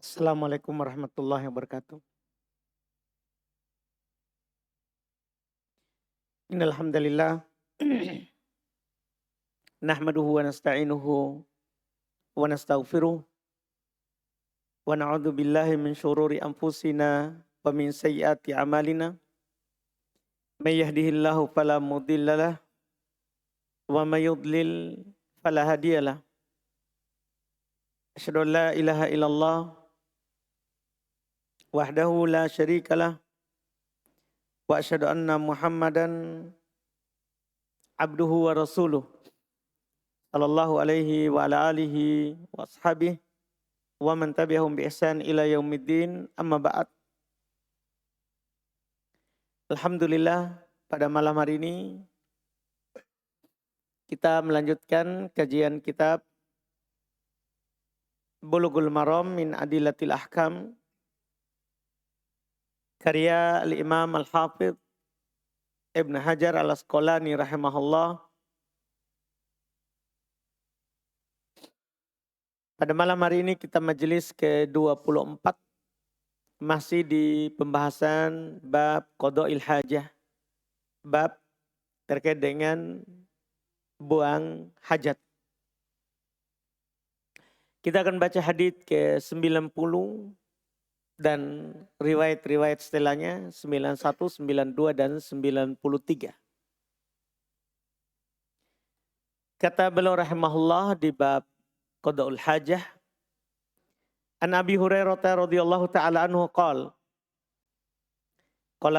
Assalamualaikum warahmatullahi wabarakatuh. Innal hamdalillah nahmaduhu wa nasta'inuhu wa nastaghfiruh wa na'udzu billahi min syururi anfusina wa min sayyiati a'malina. May yahdihillahu fala mudhillalah wa may yudlil fala hadiyalah. Asyhadu an la ilaha illallah wahdahu la syarikalah wa asyhadu anna Muhammadan abduhu wa rasuluh sallallahu alaihi wa ala alihi wa ashabihi wa man tabi'ahum bi ihsan ila yaumiddin, amma ba'd. Alhamdulillah, pada malam hari ini kita melanjutkan kajian kitab Bulughul Maram min Adillatil Ahkam karya Al-Imam Al-Hafidh Ibn Hajar Al-Asqalani rahimahullah. Pada malam hari ini kita majelis ke-24, masih di pembahasan bab qada'il hajah, bab terkait dengan buang hajat. Kita akan baca hadits ke-90 dan riwayat-riwayat setelahnya 91, 92 dan 93. Kata beliau rahimahullah di bab qada'ul hajah, an Abi Hurairah radhiyallahu ta'ala anhu qala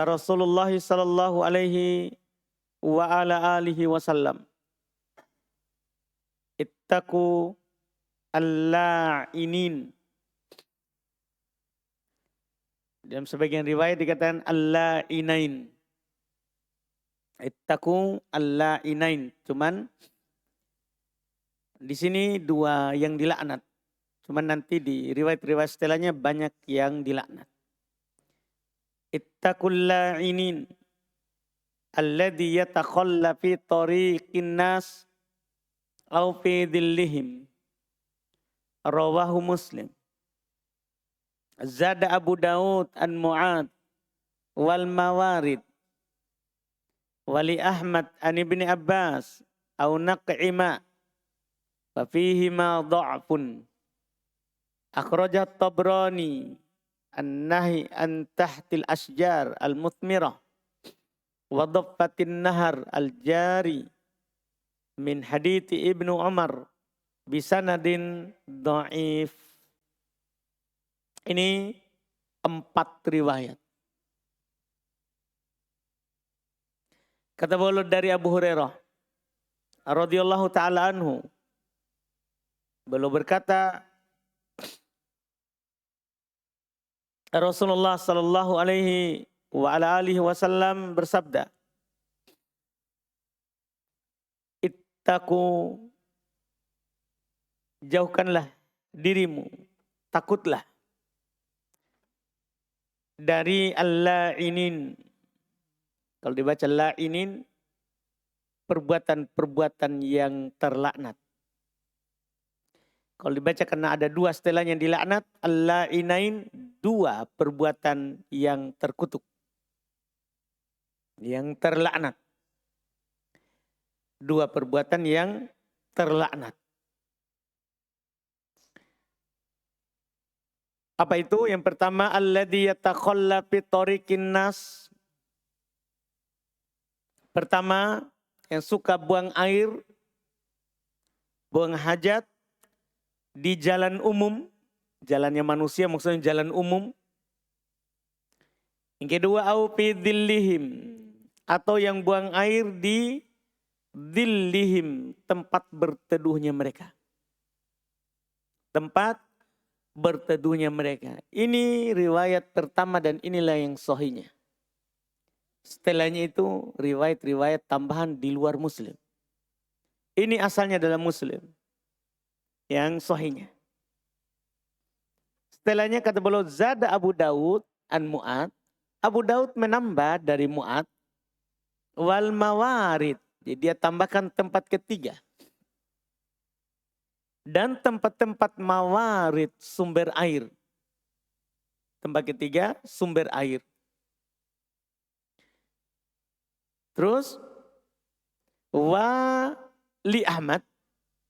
Rasulullah sallallahu alaihi wa ala alihi wasallam, ittaqu al-la'inin. Dalam sebagian riwayat dikatakan al-la'inain. Ittaqu al-la'inain. Cuman di sini dua yang dilaknat. Cuman nanti di riwayat-riwayat setelahnya banyak yang dilaknat. Ittaqul la'inin alladhi yatakhalla fi tariqin nas aw fi dhillihim. Rawahu Muslim. Zada Abu Daud an Mu'ad wal mawarid wali Ahmad an Ibni Abbas au naq'ima fa fihi ma dha'fun. Akhrajah Tabrani an-nahi an tahtil asjar al-muthmirah wa dhaffatin nahar al-jari min hadithi Ibnu Umar bisanadin dhaif. Ini 4 riwayat. Kata beliau dari Abu Hurairah radhiyallahu taala anhu, beliau berkata, Rasulullah sallallahu alaihi wa ala alihi wasallam bersabda, ittaqu, jauhkanlah dirimu, takutlah dari al-la'inin. Kalau dibaca la'inin, perbuatan-perbuatan yang terlaknat. Kalau dibaca karena ada 2 setelahnya yang dilaknat, al-la'inain, 2 perbuatan yang terkutuk, yang terlaknat. 2 perbuatan yang terlaknat. Apa itu? Yang pertama, alladzi yatakhalla fi tariqin nas. Pertama, yang suka buang air, buang hajat di jalan umum, jalannya manusia maksudnya jalan umum. Yang kedua, au fi dhillihim, atau yang buang air di dhillihim, tempat berteduhnya mereka. Tempat berteduhnya mereka. Ini riwayat pertama dan inilah yang sahihnya. Setelahnya itu riwayat-riwayat tambahan di luar Muslim. Ini asalnya dalam Muslim yang sahihnya. Setelahnya kata beliau, zada Abu Daud an Mu'ad. Abu Daud menambah dari Mu'ad wal mawarid. Jadi dia tambahkan tempat ketiga. Dan tempat-tempat mawarid, sumber air. Tempat ketiga, sumber air. Terus, wa li Ahmad,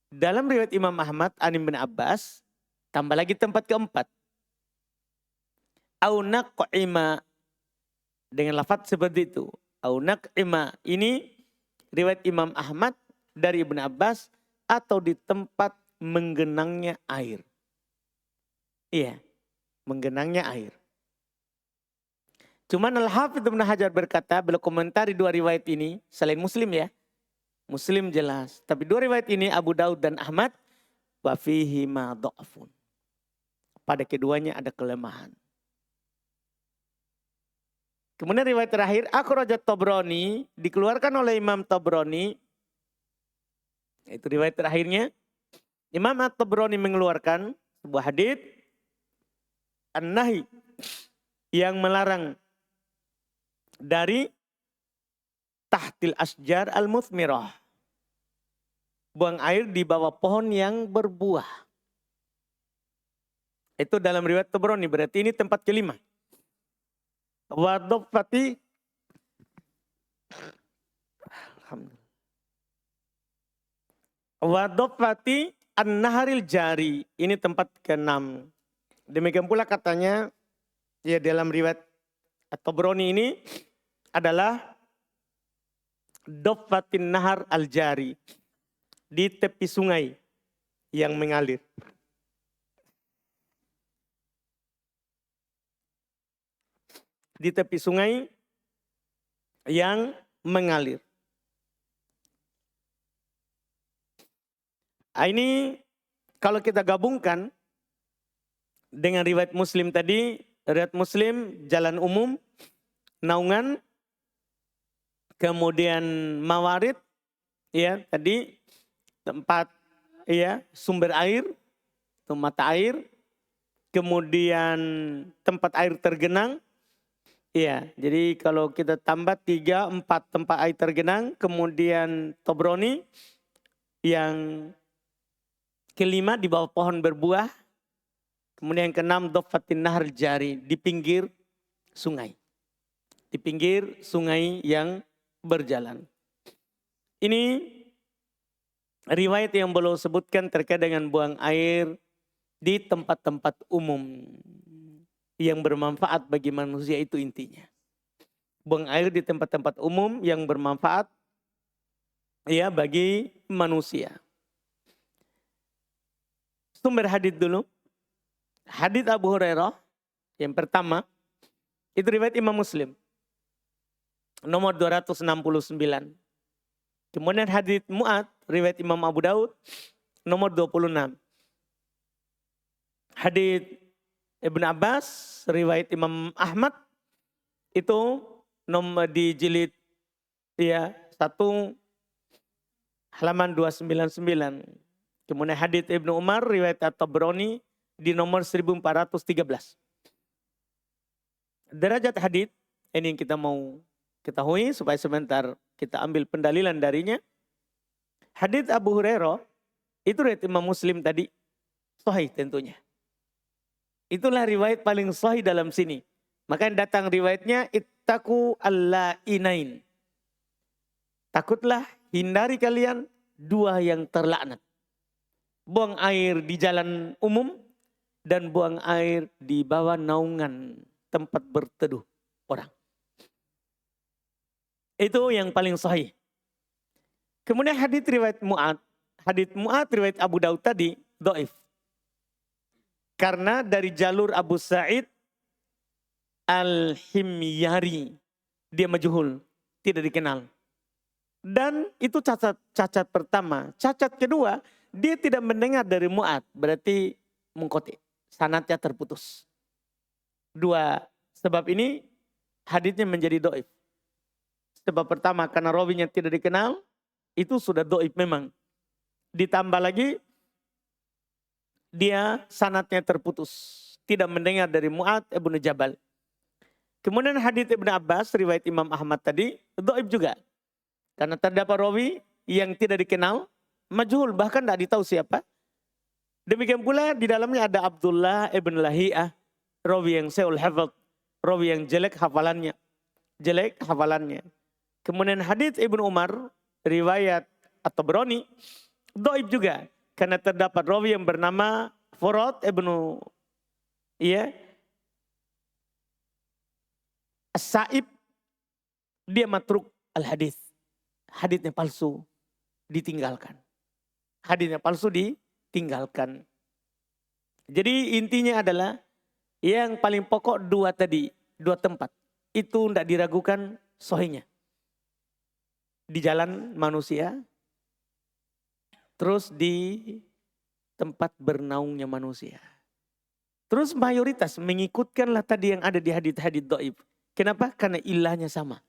dalam riwayat Imam Ahmad, An bin Abbas, tambah lagi tempat keempat. Au naq'ima, dengan lafaz seperti itu. Au naq'ima, ini riwayat Imam Ahmad dari Ibn Abbas, atau di tempat menggenangnya air. Iya, menggenangnya air. Cuman Al-Hafidz Ibnu Hajar berkata, beliau komentari dua riwayat ini, selain Muslim ya. Muslim jelas. Tapi dua riwayat ini, Abu Daud dan Ahmad, wa fihi ma dha'fun. Pada keduanya ada kelemahan. Kemudian riwayat terakhir, akhrajat Tabrani, dikeluarkan oleh Imam Tabrani. Itu riwayat terakhirnya. Imam At-Tabrani mengeluarkan sebuah hadits an-nahi yang melarang dari tahtil asjar al-muthmirah. Buang air di bawah pohon yang berbuah. Itu dalam riwayat Tabrani, berarti ini tempat kelima. Wa dhaffati wa dhaffati an-naharil jari, ini tempat ke-6. Demikian pula katanya ya dalam riwayat At-Tabrani ini adalah dhaffatin nahar al-jari, di tepi sungai yang mengalir. Di tepi sungai yang mengalir. Ini kalau kita gabungkan dengan riwayat Muslim tadi, riwayat Muslim jalan umum, naungan, kemudian mawarid, ya tadi tempat ya sumber air, mata air, kemudian tempat air tergenang. Iya, jadi kalau kita tambah 3, 4 tempat air tergenang, kemudian Tabrani yang kelima di bawah pohon berbuah, kemudian yang keenam dhaffatin nahar jari, di pinggir sungai. Di pinggir sungai yang berjalan. Ini riwayat yang beliau sebutkan terkait dengan buang air di tempat-tempat umum yang bermanfaat bagi manusia, itu intinya. Buang air di tempat-tempat umum yang bermanfaat ya bagi manusia. Sumber hadits dulu. Hadits Abu Hurairah yang pertama itu riwayat Imam Muslim nomor 269. Kemudian hadits Mu'ad riwayat Imam Abu Daud nomor 26. Hadits Ibn Abbas riwayat Imam Ahmad itu nomor di jilid ya 1 halaman 299. Kemudian hadits Ibnu Umar riwayat At-Tabrani di nomor 1413. Derajat hadits ini yang kita mau ketahui supaya sebentar kita ambil pendalilan darinya. Hadits Abu Hurairah itu riwayat Imam Muslim tadi sahih tentunya. Itulah riwayat paling sahih dalam sini. Maka yang datang riwayatnya ittaqu al-la'inain. Takutlah, hindari kalian dua yang terlaknat. Buang air di jalan umum dan buang air di bawah naungan tempat berteduh orang. Itu yang paling sahih. Kemudian hadits riwayat Mu'ad. Hadits Mu'ad riwayat Abu Daud tadi dhaif. Karena dari jalur Abu Sa'id Al-Himyari, dia majhul, tidak dikenal. Dan itu cacat pertama. Cacat kedua, dia tidak mendengar dari Mu'ad, berarti mungkoti, sanadnya terputus. Dua sebab ini haditsnya menjadi dhaif. Sebab pertama karena rawinya tidak dikenal, itu sudah dhaif memang. Ditambah lagi dia sanadnya terputus, tidak mendengar dari Mu'ad ibn Jabal. Kemudian hadits Ibnu Abbas riwayat Imam Ahmad tadi dhaif juga. Karena terdapat rawi yang tidak dikenal, majhul, bahkan tidak ditahu siapa. Demikian pula di dalamnya ada Abdullah ibn Lahiyah, rawi yang seul hafal, rawi yang jelek hafalannya. Kemudian hadits Ibnu Umar, riwayat At-Tabrani, dhaif juga. Karena terdapat rawi yang bernama Furad Ibnu As-Sa'ib, dia matruk al-hadis. Hadisnya palsu, ditinggalkan. Jadi intinya adalah yang paling pokok dua tempat. Itu tidak diragukan sahihnya. Di jalan manusia, terus di tempat bernaungnya manusia. Terus mayoritas mengikutkanlah tadi yang ada di hadits dhaif. Kenapa? Karena ilahnya sama.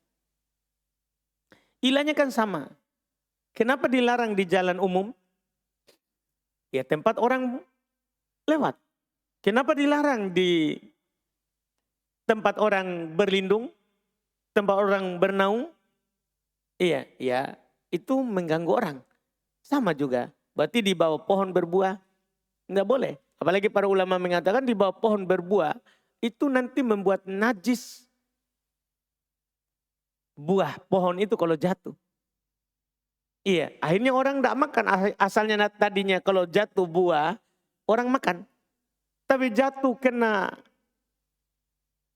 Ilahnya kan sama. Kenapa dilarang di jalan umum? Ya tempat orang lewat. Kenapa dilarang di tempat orang berlindung? Tempat orang bernaung? Iya, itu mengganggu orang. Sama juga. Berarti di bawah pohon berbuah, enggak boleh. Apalagi para ulama mengatakan di bawah pohon berbuah, itu nanti membuat najis buah pohon itu kalau jatuh. Iya, akhirnya orang enggak makan. Asalnya tadinya kalau jatuh buah, orang makan. Tapi jatuh kena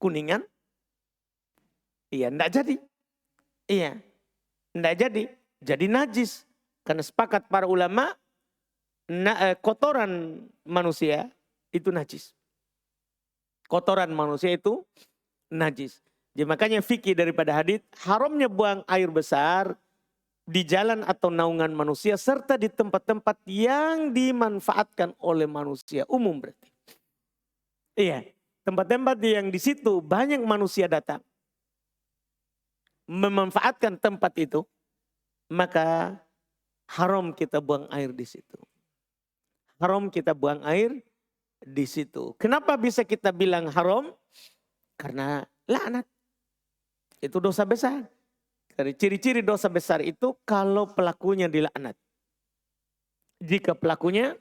kuningan, iya enggak jadi. Iya, enggak jadi. Jadi najis. Karena sepakat para ulama, kotoran manusia itu najis. Kotoran manusia itu najis. Jadi makanya fikih daripada hadits, haramnya buang air besar di jalan atau naungan manusia serta di tempat-tempat yang dimanfaatkan oleh manusia umum berarti. Iya, tempat-tempat yang di situ banyak manusia datang memanfaatkan tempat itu, maka haram kita buang air di situ. Kenapa bisa kita bilang haram? Karena laknat. Itu dosa besar. Dari ciri-ciri dosa besar itu kalau pelakunya dilaknat. Jika pelakunya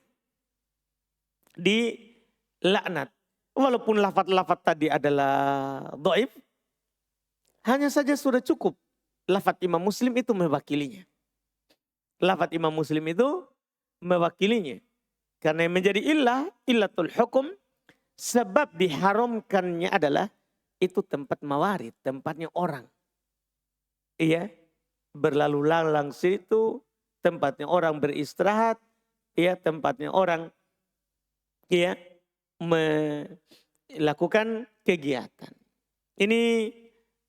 dilaknat. Walaupun lafaz-lafaz tadi adalah dhaif, hanya saja sudah cukup. Lafaz Imam Muslim itu mewakilinya. Karena yang menjadi illatul hukum, sebab diharamkannya adalah itu tempat mawarid, tempatnya orang. Iya, berlalu lalang situ, tempatnya orang beristirahat, iya, tempatnya orang melakukan kegiatan. Ini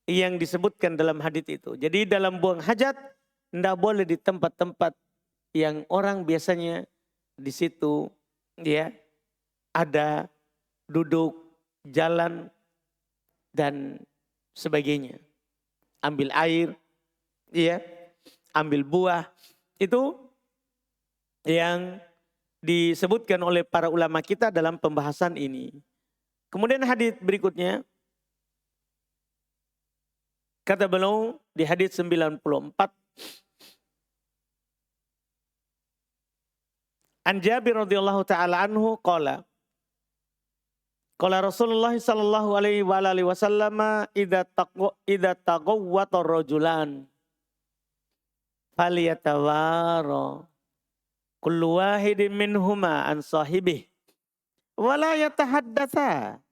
yang disebutkan dalam hadits itu. Jadi dalam buang hajat tidak boleh di tempat-tempat yang orang biasanya di situ ada duduk, jalan dan sebagainya. Ambil air, ambil buah, itu yang disebutkan oleh para ulama kita dalam pembahasan ini. Kemudian hadits berikutnya, kata beliau di hadits 94, An Jabir radhiyallahu taala anhu qala Rasulullah sallallahu alaihi wa alihi wasallam idza taqawwata rajulan falyatawara kullu wahidin minhuma an sahibih wa la yatahaddatsa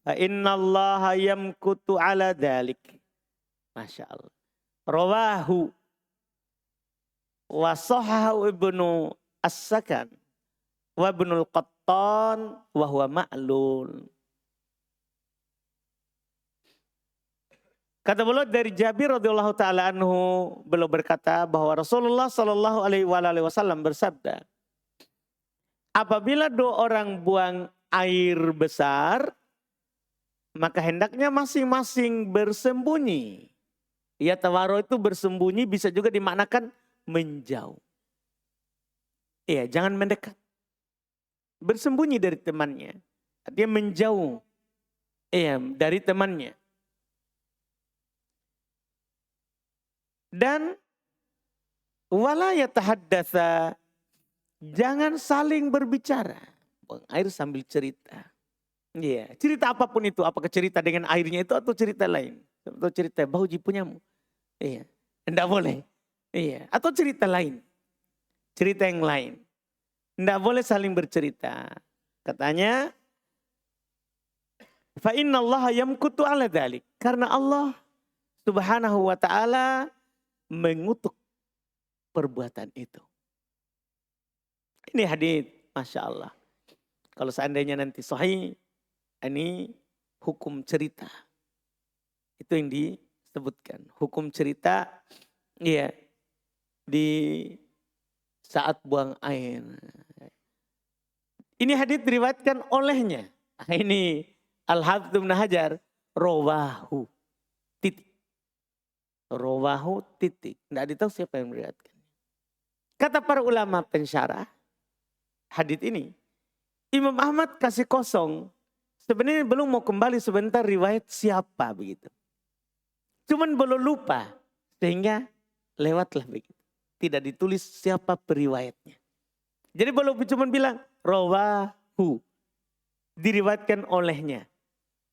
fa innallaha yamkutu ala dzalik. Masyaallah. Rawahu wa sahahu Ibnu As-Sakan wa Ibnul Qattan wa huwa ma'lul. Kata beliau dari Jabir radhiyallahu taala anhu, beliau berkata bahwa Rasulullah sallallahu alaihi wasallam bersabda, apabila dua orang buang air besar, maka hendaknya masing-masing bersembunyi. Ya, tawaro itu bersembunyi bisa juga dimaknakan menjauh. Iya, jangan mendekat. Bersembunyi dari temannya. Dia menjauh dari temannya. Dan wala yatahaddatsa, jangan saling berbicara. Buang air sambil cerita. Iya, cerita apapun itu, apakah cerita dengan airnya itu atau cerita lain, atau cerita bau jipunyamu. Iya, enggak boleh. Iya, atau cerita lain, cerita yang lain. Enggak boleh saling bercerita. Katanya, fa innallaha yamkutu ala dzalik. Karena Allah Subhanahu wa taala mengutuk perbuatan itu. Ini hadits, Masya Allah. Kalau seandainya nanti sahih, ini hukum cerita. Itu yang disebutkan. Hukum cerita, iya, di saat buang air. Ini hadits diriwayatkan olehnya. Ini Al-Hafidz Ibnu Hajar, rawahu titik. Rawahu titik. Tidak ditahu siapa yang meriwayatkan. Kata para ulama pensyarah hadits ini, Imam Ahmad kasih kosong. Sebenarnya belum mau kembali sebentar riwayat siapa begitu. Cuman belum lupa. Sehingga lewatlah begitu. Tidak ditulis siapa periwayatnya. Jadi belum cuma bilang rawahu. Diriwayatkan olehnya.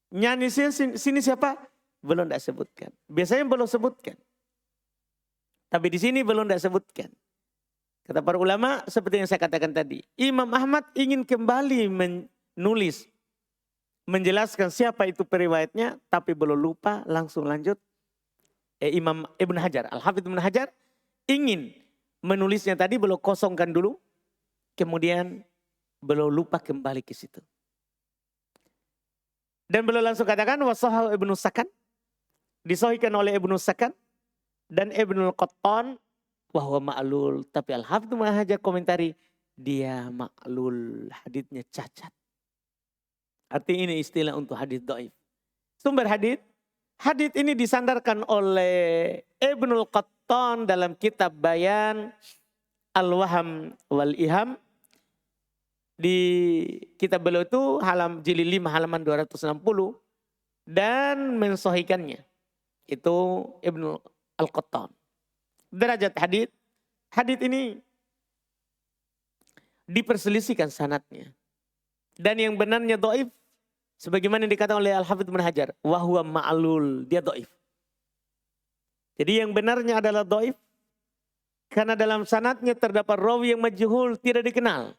Nyanyi sini siapa? Belum tidak sebutkan. Biasanya belum sebutkan. Tapi di sini belum tidak sebutkan. Kata para ulama seperti yang saya katakan tadi. Imam Ahmad ingin kembali menulis. Menjelaskan siapa itu periwayatnya. Tapi belum lupa langsung lanjut. Imam Ibn Hajar. Al-Hafidz Ibn Hajar ingin menulisnya tadi belum kosongkan dulu. Kemudian belum lupa kembali ke situ. Dan belum langsung katakan wasahahu Ibnu Sakan. Disahihkan oleh Ibnu Sakan. Dan Ibnu Qattan. Wahwa ma'lul. Tapi Al-Hafidz Ibnu Hajar komentari. Dia ma'lul. Haditsnya cacat. Artinya ini istilah untuk hadits dhaif. Sumber hadits. Hadits ini disandarkan oleh Ibnu Qattan dalam kitab Bayan Al-Waham wal-Iham. Di kitab beliau itu jilid 5 halaman 260 dan mensahihkannya. Itu Ibnu Al-Qattan. Derajat hadits. Hadits ini diperselisihkan sanadnya. Dan yang benarnya dhaif sebagaimana dikatakan oleh Al-Hafidz Ibnu Hajar, wahwa ma'lul, dia dhaif. Jadi yang benarnya adalah dhaif karena dalam sanadnya terdapat rawi yang majhul, tidak dikenal.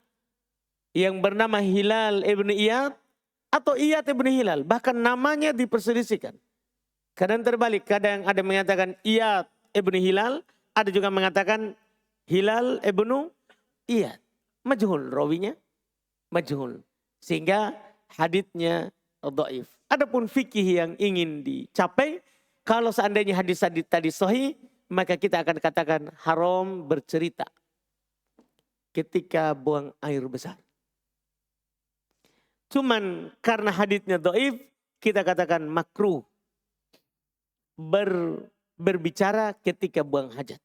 Yang bernama Hilal ibn Iyad atau Iyad ibn Hilal. Bahkan namanya diperselisihkan. Kadang terbalik. Kadang ada yang mengatakan Iyad ibn Hilal. Ada juga mengatakan Hilal ibn Iyad. Majhul rawinya. Majhul. Sehingga haditsnya dhaif. Adapun fikih yang ingin dicapai. Kalau seandainya hadis-hadis tadi sahih. Maka kita akan katakan haram bercerita. Ketika buang air besar. Cuman karena haditsnya dhaif, kita katakan makruh berbicara ketika buang hajat.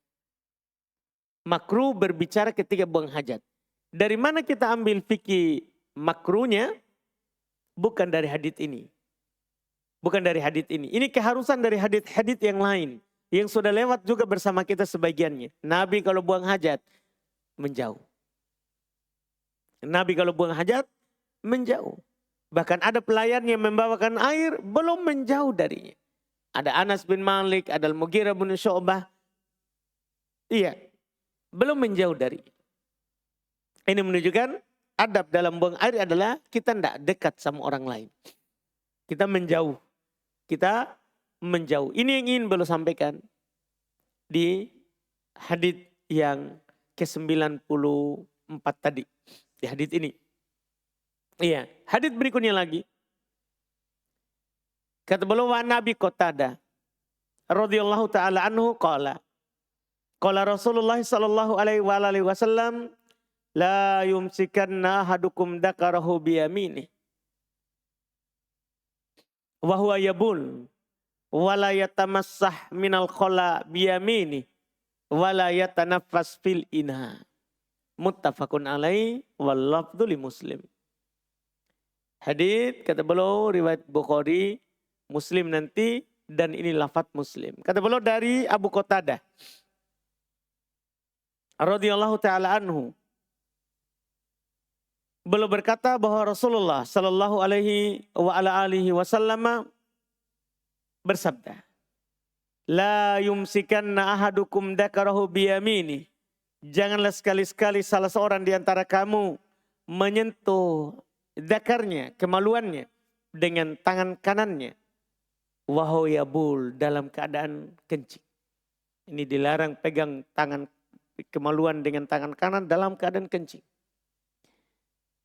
Makruh berbicara ketika buang hajat. Dari mana kita ambil fikih makruhnya? Bukan dari hadits ini. Bukan dari hadits ini. Ini keharusan dari hadits-hadits yang lain. Yang sudah lewat juga bersama kita sebagiannya. Nabi kalau buang hajat, menjauh. Nabi kalau buang hajat, menjauh. Bahkan ada pelayan yang membawakan air belum menjauh darinya. Ada Anas bin Malik, ada Al-Mughirah bin Syu'bah. Iya, belum menjauh darinya. Ini menunjukkan adab dalam buang air adalah kita tidak dekat sama orang lain. Kita menjauh. Kita menjauh. Ini yang ingin beliau sampaikan di hadits yang ke-94 tadi. Di hadits ini. Iya, hadits berikutnya lagi. Kata beliau wa Nabi Qatadah radhiyallahu taala anhu qala Rasulullah sallallahu alaihi wasallam la yumsikanna ahadukum dzakarahu bi yaminihi wa huwa yabul wa la yatamassah minal khala bi yaminihi wa la yatanaffas fil ina. Muttafaqun alaihi wal lafdhu li Muslim. Hadits kata beliau riwayat Bukhari, Muslim nanti dan ini lafaz Muslim. Kata beliau dari Abu Qatadah radhiyallahu taala anhu beliau berkata bahwa Rasulullah sallallahu alaihi wa ala alihi wasallam bersabda, la yumsikanna ahadukum dakarahu biyamini. Janganlah sekali-sekali salah seorang di antara kamu menyentuh dakarnya, kemaluannya dengan tangan kanannya. Wahau yabul, dalam keadaan kencing. Ini dilarang pegang tangan kemaluan dengan tangan kanan dalam keadaan kencing.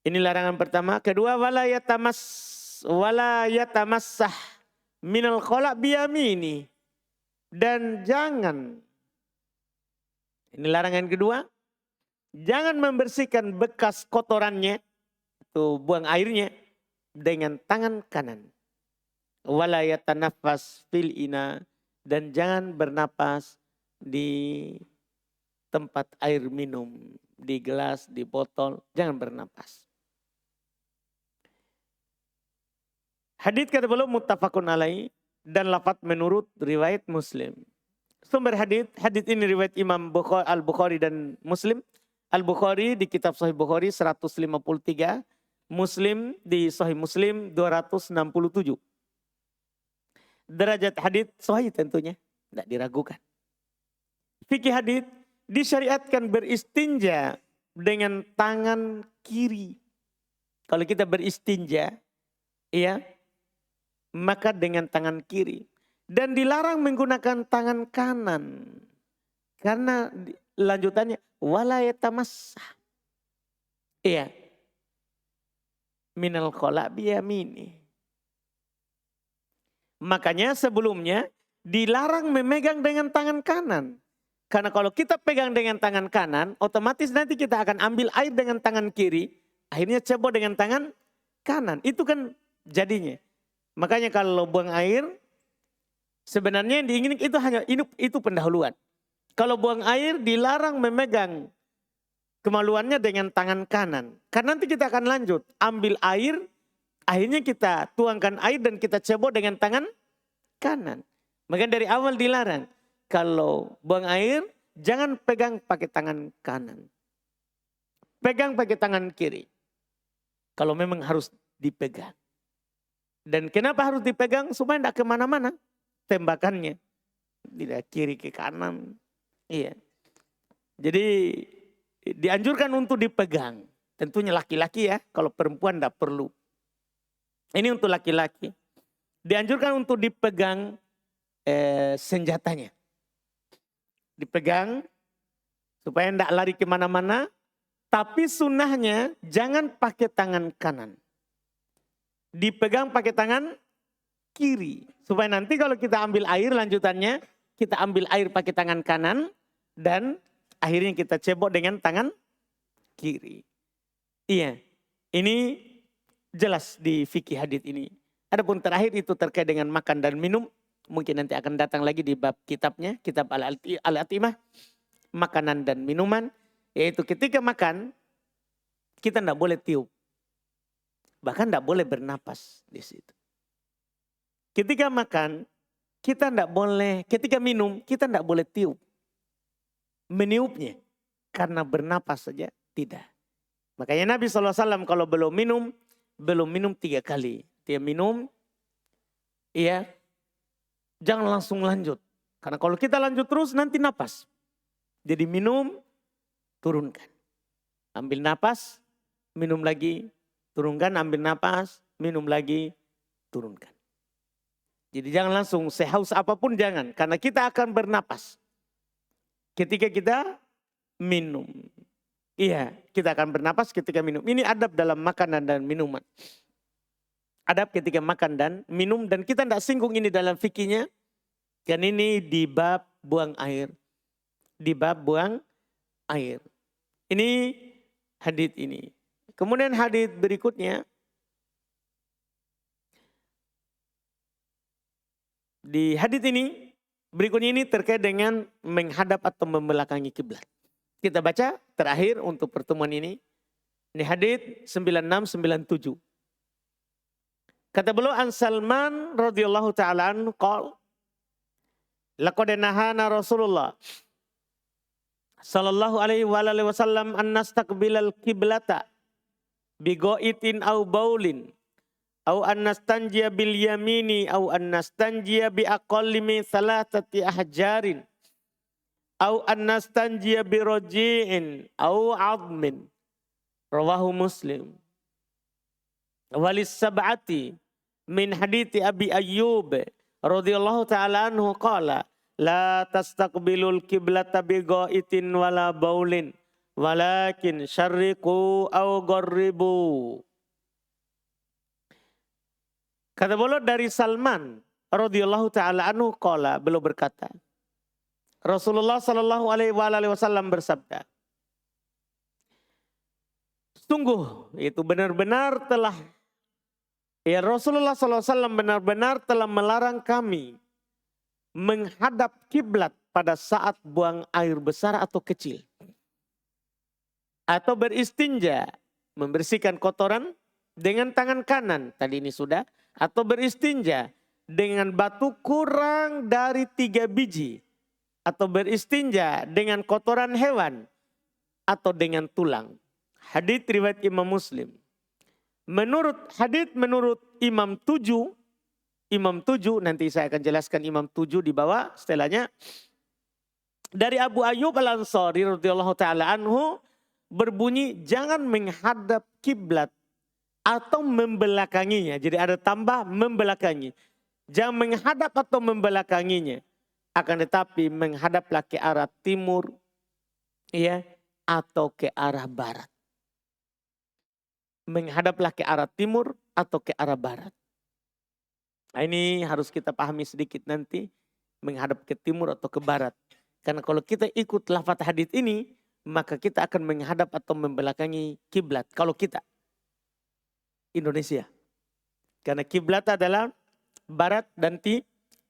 Ini larangan pertama. Kedua, wala yatamassah minal khala' biyamini. Dan jangan, ini larangan kedua, jangan membersihkan bekas kotorannya, itu buang airnya, dengan tangan kanan. Wala yatanafas fil ina, dan jangan bernapas di tempat air minum, di gelas, di botol, jangan bernapas. Hadits kata beliau muttafaqun alaih dan lafaz menurut riwayat Muslim. Sumber hadits ini riwayat Imam Al-Bukhari dan Muslim. Al-Bukhari di kitab Sahih Bukhari 153, Muslim di Sahih Muslim 267. Derajat hadits sahih tentunya, tidak diragukan. Fikih hadits disyariatkan beristinja dengan tangan kiri. Kalau kita beristinja, ya, maka dengan tangan kiri. Dan dilarang menggunakan tangan kanan. Karena lanjutannya, wala yatamassah. Iya. Minal khala' biyamini. Makanya sebelumnya dilarang memegang dengan tangan kanan. Karena kalau kita pegang dengan tangan kanan, otomatis nanti kita akan ambil air dengan tangan kiri. Akhirnya cebok dengan tangan kanan. Itu kan jadinya. Makanya kalau buang air, sebenarnya yang diinginkan itu hanya itu pendahuluan. Kalau buang air dilarang memegang kemaluannya dengan tangan kanan. Karena nanti kita akan lanjut. Ambil air, akhirnya kita tuangkan air dan kita cebok dengan tangan kanan. Makanya dari awal dilarang. Kalau buang air, jangan pegang pakai tangan kanan. Pegang pakai tangan kiri. Kalau memang harus dipegang. Dan kenapa harus dipegang? Supaya tidak kemana-mana tembakannya. Tidak kiri ke kanan. Iya. Jadi dianjurkan untuk dipegang. Tentunya laki-laki ya. Kalau perempuan tidak perlu. Ini untuk laki-laki. Dianjurkan untuk dipegang senjatanya. Dipegang supaya tidak lari kemana-mana. Tapi sunnahnya jangan pakai tangan kanan. Dipegang pakai tangan kiri. Supaya nanti kalau kita ambil air lanjutannya, kita ambil air pakai tangan kanan dan akhirnya kita cebok dengan tangan kiri. Iya, ini jelas di fikih hadits ini. Adapun terakhir itu terkait dengan makan dan minum. Mungkin nanti akan datang lagi di bab kitabnya, kitab Al-Atimah. Makanan dan minuman. Yaitu ketika makan, kita tidak boleh tiup. Bahkan tidak boleh bernapas di situ. Ketika makan, kita tidak boleh, ketika minum, kita tidak boleh tiup. Meniupnya. Karena bernapas saja, tidak. Makanya Nabi SAW kalau belum minum 3 kali. Dia minum, iya, jangan langsung lanjut. Karena kalau kita lanjut terus nanti napas. Jadi minum, turunkan. Ambil napas, minum lagi, turunkan, ambil napas, minum lagi, turunkan. Jadi jangan langsung sehaus apapun jangan. Karena kita akan bernapas. Ketika kita minum. Iya, kita akan bernapas ketika minum. Ini adab dalam makanan dan minuman. Adab ketika makan dan minum. Dan kita tidak singgung ini dalam fikihnya. Dan ini di bab buang air. Di bab buang air. Ini hadits ini. Kemudian hadits berikutnya. Di hadits ini, berikutnya ini terkait dengan menghadap atau membelakangi kiblat. Kita baca terakhir untuk pertemuan ini. Ini hadits 9697. Kata beliau an Salman radhiyallahu taala anhu qala laqad nahana Rasulullah sallallahu alaihi wa alihi wasallam an nastaqbilal qiblata bigoitin au baulin au an nastanjiya bil yamini au an nastanjiya bi aqalli min thalathati ahjarin au an nastanjiya bi raji'in au 'azmin. Rawahu Muslim. Walis sab'ati min hadithi Abi Ayyub radhiyallahu ta'ala anhu qala la tastaqbilul qiblata bighaitin wala baulin walakin syarriqu aw gharribu. Kata beliau dari Salman radhiyallahu ta'ala anhu qala, beliau berkata, Rasulullah sallallahu alaihi wasallam bersabda, sungguh itu benar-benar telah ya Rasulullah SAW benar-benar telah melarang kami menghadap kiblat pada saat buang air besar atau kecil. Atau beristinja, membersihkan kotoran dengan tangan kanan. Tadi ini sudah. Atau beristinja dengan batu kurang dari 3 biji. Atau beristinja dengan kotoran hewan. Atau dengan tulang. Hadits riwayat Imam Muslim. Menurut Imam 7 nanti saya akan jelaskan Imam 7 di bawah setelahnya. Dari Abu Ayyub Al-Ansari radhiyallahu taala anhu berbunyi jangan menghadap kiblat atau membelakanginya. Jadi ada tambah membelakangi. Jangan menghadap atau membelakanginya. Akan tetapi menghadaplah ke arah timur ya atau ke arah barat. Menghadaplah ke arah timur atau ke arah barat. Nah, ini harus kita pahami sedikit nanti. Menghadap ke timur atau ke barat. Karena kalau kita ikut lafaz hadits ini, maka kita akan menghadap atau membelakangi kiblat. Kalau kita Indonesia. Karena kiblat adalah barat dan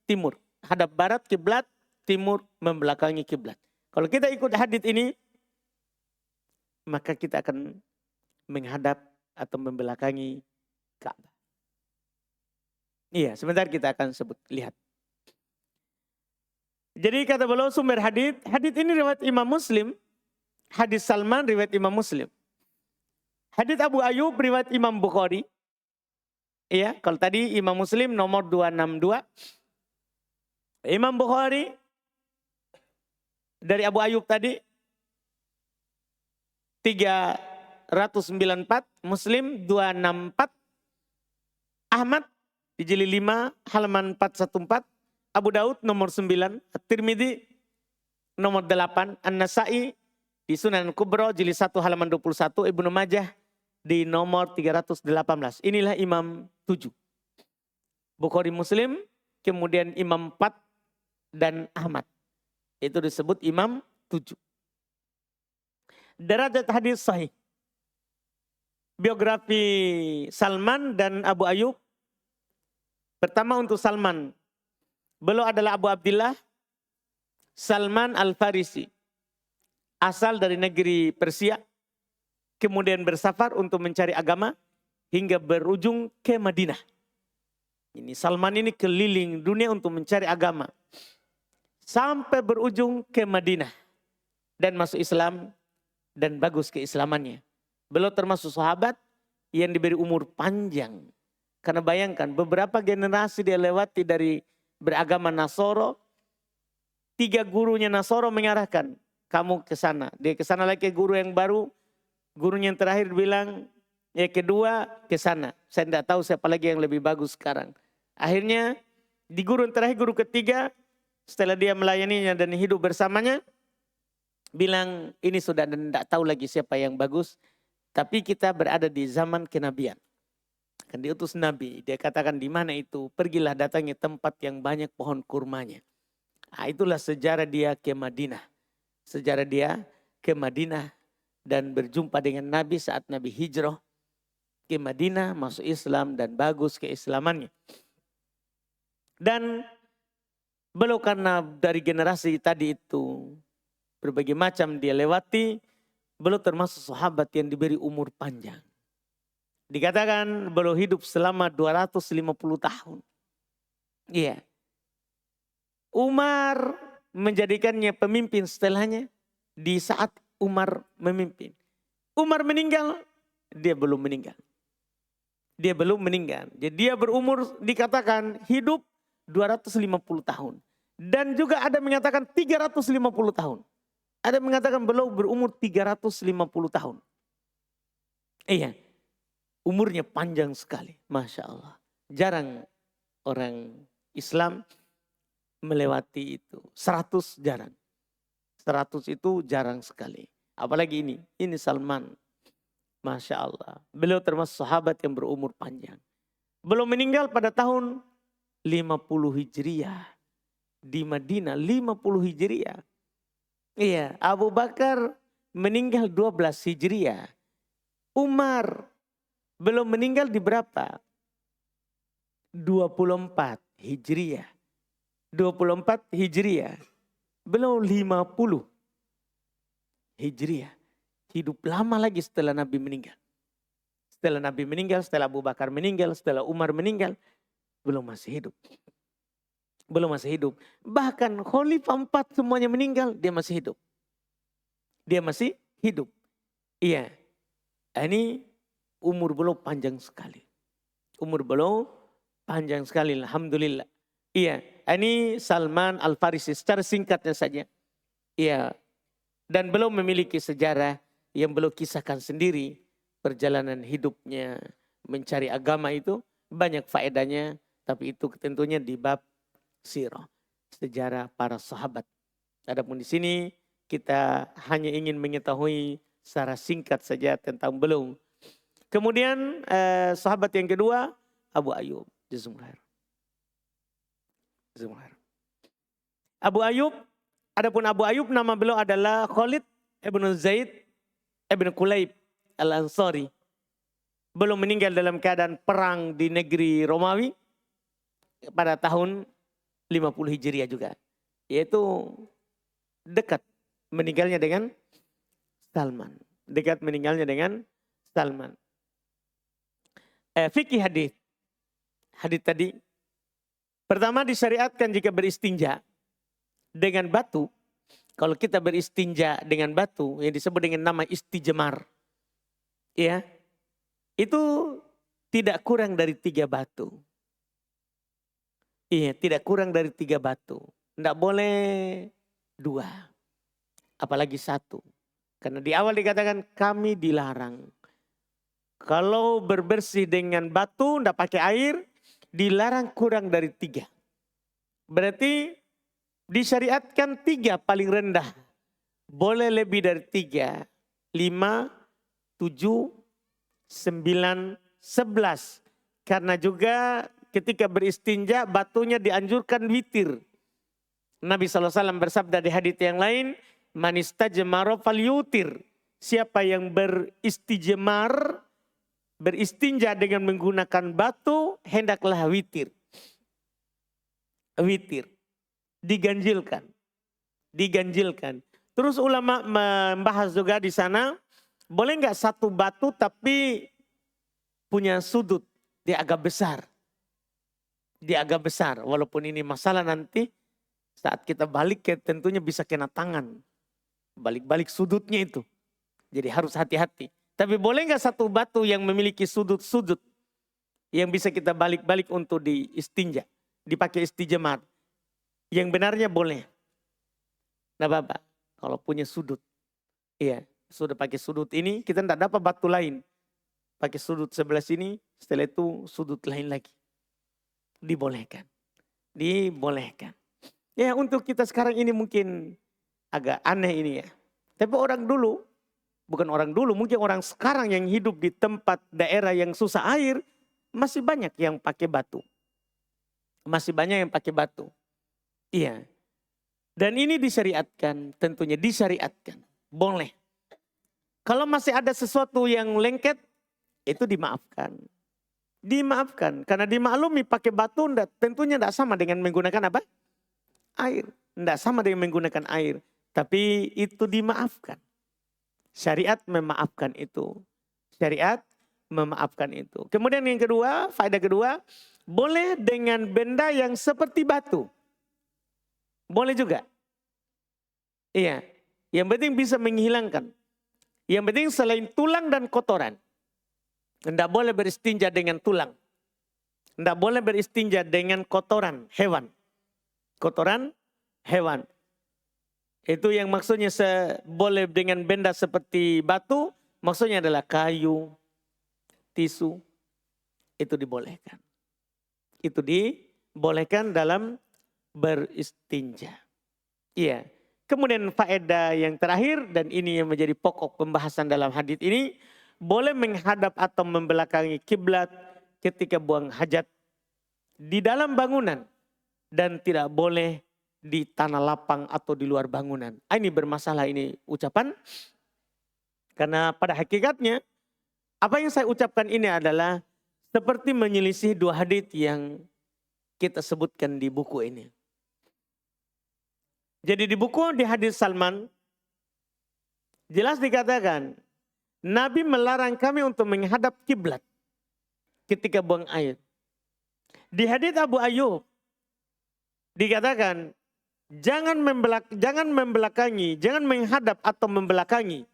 timur. Hadap barat kiblat, timur membelakangi kiblat. Kalau kita ikut hadits ini, maka kita akan menghadap atau membelakangi Ka'bah. Iya, sebentar kita akan sebut, lihat. Jadi kata beliau sumber hadits ini riwayat Imam Muslim, hadis Salman riwayat Imam Muslim. Hadits Abu Ayyub riwayat Imam Bukhari. Iya, kalau tadi Imam Muslim nomor 262. Imam Bukhari dari Abu Ayyub tadi 394, Muslim 264, Ahmad di jilid 5 halaman 414, Abu Daud nomor 9, At-Tirmidzi nomor 8, An-Nasa'i di Sunan Kubra jilid 1 halaman 21, Ibnu Majah di nomor 318. Inilah Imam 7. Bukhari, Muslim, kemudian Imam 4 dan Ahmad. Itu disebut Imam 7. Derajat hadis sahih. Biografi Salman dan Abu Ayyub. Pertama untuk Salman. Beliau adalah Abu Abdillah Salman Al-Farisi. Asal dari negeri Persia. Kemudian bersafar untuk mencari agama. Hingga berujung ke Madinah. Ini Salman ini keliling dunia untuk mencari agama. Sampai berujung ke Madinah. Dan masuk Islam. Dan bagus keislamannya. Beliau termasuk sahabat yang diberi umur panjang. Karena bayangkan beberapa generasi dia lewati dari beragama Nasoro. 3 gurunya Nasoro mengarahkan. Kamu ke sana. Dia ke sana lagi guru yang baru. Gurunya yang terakhir bilang. Ya kedua ke sana. Saya tidak tahu siapa lagi yang lebih bagus sekarang. Akhirnya di guru yang terakhir, guru ketiga. Setelah dia melayaninya dan hidup bersamanya. Bilang ini sudah dan tidak tahu lagi siapa yang bagus. Tapi kita berada di zaman kenabian. Kan diutus Nabi. Dia katakan di mana itu. Pergilah datangi tempat yang banyak pohon kurmanya. Nah, itulah sejarah dia ke Madinah. Sejarah dia ke Madinah. Dan berjumpa dengan Nabi saat Nabi hijrah ke Madinah. Masuk Islam dan bagus keislamannya. Dan beliau karena dari generasi tadi itu. Berbagai macam dia lewati. Beliau termasuk sahabat yang diberi umur panjang. Dikatakan beliau hidup selama 250 tahun. Iya. Umar menjadikannya pemimpin setelahnya di saat Umar memimpin. Umar meninggal, dia belum meninggal. Dia belum meninggal. Jadi dia berumur dikatakan hidup 250 tahun. Dan juga ada mengatakan 350 tahun. Ada mengatakan beliau berumur 350 tahun. Iya, umurnya panjang sekali. Masya Allah. Jarang orang Islam melewati itu. 100 jarang. 100 itu jarang sekali. Apalagi ini Salman. Masya Allah. Beliau termasuk sahabat yang berumur panjang. Beliau meninggal pada tahun 50 Hijriah. Di Madinah 50 Hijriah. Iya, Abu Bakar meninggal 12 Hijriah. Umar belum meninggal di berapa? 24 Hijriah. 24 Hijriah. Beliau 50 Hijriah. Hidup lama lagi setelah Nabi meninggal. Setelah Nabi meninggal, setelah Abu Bakar meninggal, setelah Umar meninggal. Belum masih hidup. Belum masih hidup. Bahkan Khalifah 4 semuanya meninggal, dia masih hidup. Dia masih hidup. Iya. Ini umur beliau panjang sekali. Umur beliau panjang sekali. Alhamdulillah. Iya. Ini Salman Al-Farisi. Secara singkatnya saja. Iya. Dan beliau memiliki sejarah yang beliau kisahkan sendiri. Perjalanan hidupnya mencari agama itu banyak faedahnya. Tapi itu tentunya di bab sirah. Sejarah para sahabat. Adapun di sini kita hanya ingin mengetahui secara singkat saja tentang beliau. Kemudian sahabat yang kedua Abu Ayyub. Jazakumullah. Abu Ayyub. Adapun Abu Ayyub nama beliau adalah Khalid ibn Zaid ibn Kulayb al-Ansari. Beliau meninggal dalam keadaan perang di negeri Romawi pada tahun 50 Hijriah juga. Yaitu dekat meninggalnya dengan Salman. Dekat meninggalnya dengan Salman. Fikih hadis. Hadis tadi. Pertama disyariatkan jika beristinja dengan batu. Kalau kita beristinja dengan batu yang disebut dengan nama istijmar. Ya. Itu tidak kurang dari 3 batu. Iya, tidak kurang dari 3 batu. Tidak boleh 2. Apalagi 1. Karena di awal dikatakan kami dilarang. Kalau berbersih dengan batu, tidak pakai air, dilarang kurang dari 3. Berarti disyariatkan 3 paling rendah. Boleh lebih dari 3. 5, 7, 9, 11. Karena juga ketika beristinja batunya dianjurkan witir. Nabi SAW bersabda di hadits yang lain, man istajmara falyutir. Siapa yang beristinja dengan menggunakan batu, hendaklah witir. Witir. Diganjilkan. Terus ulama membahas juga di sana, boleh nggak 1 batu tapi punya sudut, dia agak besar. Walaupun ini masalah nanti saat kita balik tentunya bisa kena tangan. Balik-balik sudutnya itu. Jadi harus hati-hati. Tapi boleh nggak 1 batu yang memiliki sudut-sudut yang bisa kita balik-balik untuk diistinja, dipakai istijmar. Yang benarnya boleh. Nah Bapak, kalau punya sudut, iya, sudah pakai sudut ini, kita tidak dapat batu lain. Pakai sudut sebelah sini, setelah itu sudut lain lagi. Dibolehkan. Ya untuk kita sekarang ini mungkin agak aneh ini ya. Tapi bukan orang dulu, mungkin orang sekarang yang hidup di tempat daerah yang susah air, masih banyak yang pakai batu. Iya. Dan ini disyariatkan, tentunya disyariatkan. Boleh. Kalau masih ada sesuatu yang lengket, itu dimaafkan. Karena dimaklumi pakai batu tentunya tidak sama dengan menggunakan apa? Air. Tidak sama dengan menggunakan air. Tapi itu dimaafkan. Syariat memaafkan itu. Kemudian yang kedua, faedah kedua, boleh dengan benda yang seperti batu. Boleh juga. Iya. Yang penting bisa menghilangkan. Yang penting selain tulang dan kotoran. Tidak boleh beristinja dengan tulang. Tidak boleh beristinja dengan kotoran hewan. Kotoran hewan. Itu yang maksudnya boleh dengan benda seperti batu. Maksudnya adalah kayu, tisu. Itu dibolehkan. Itu dibolehkan dalam beristinja. Iya. Kemudian faedah yang terakhir dan ini yang menjadi pokok pembahasan dalam hadis ini. Boleh menghadap atau membelakangi kiblat ketika buang hajat di dalam bangunan dan tidak boleh di tanah lapang atau di luar bangunan. Ini bermasalah ini ucapan karena pada hakikatnya apa yang saya ucapkan ini adalah seperti menyelisih dua hadis yang kita sebutkan di buku ini. Jadi di buku di hadis Salman jelas dikatakan Nabi melarang kami untuk menghadap kiblat ketika buang air. Di hadits Abu Ayyub dikatakan jangan membelakangi, jangan menghadap atau membelakangi.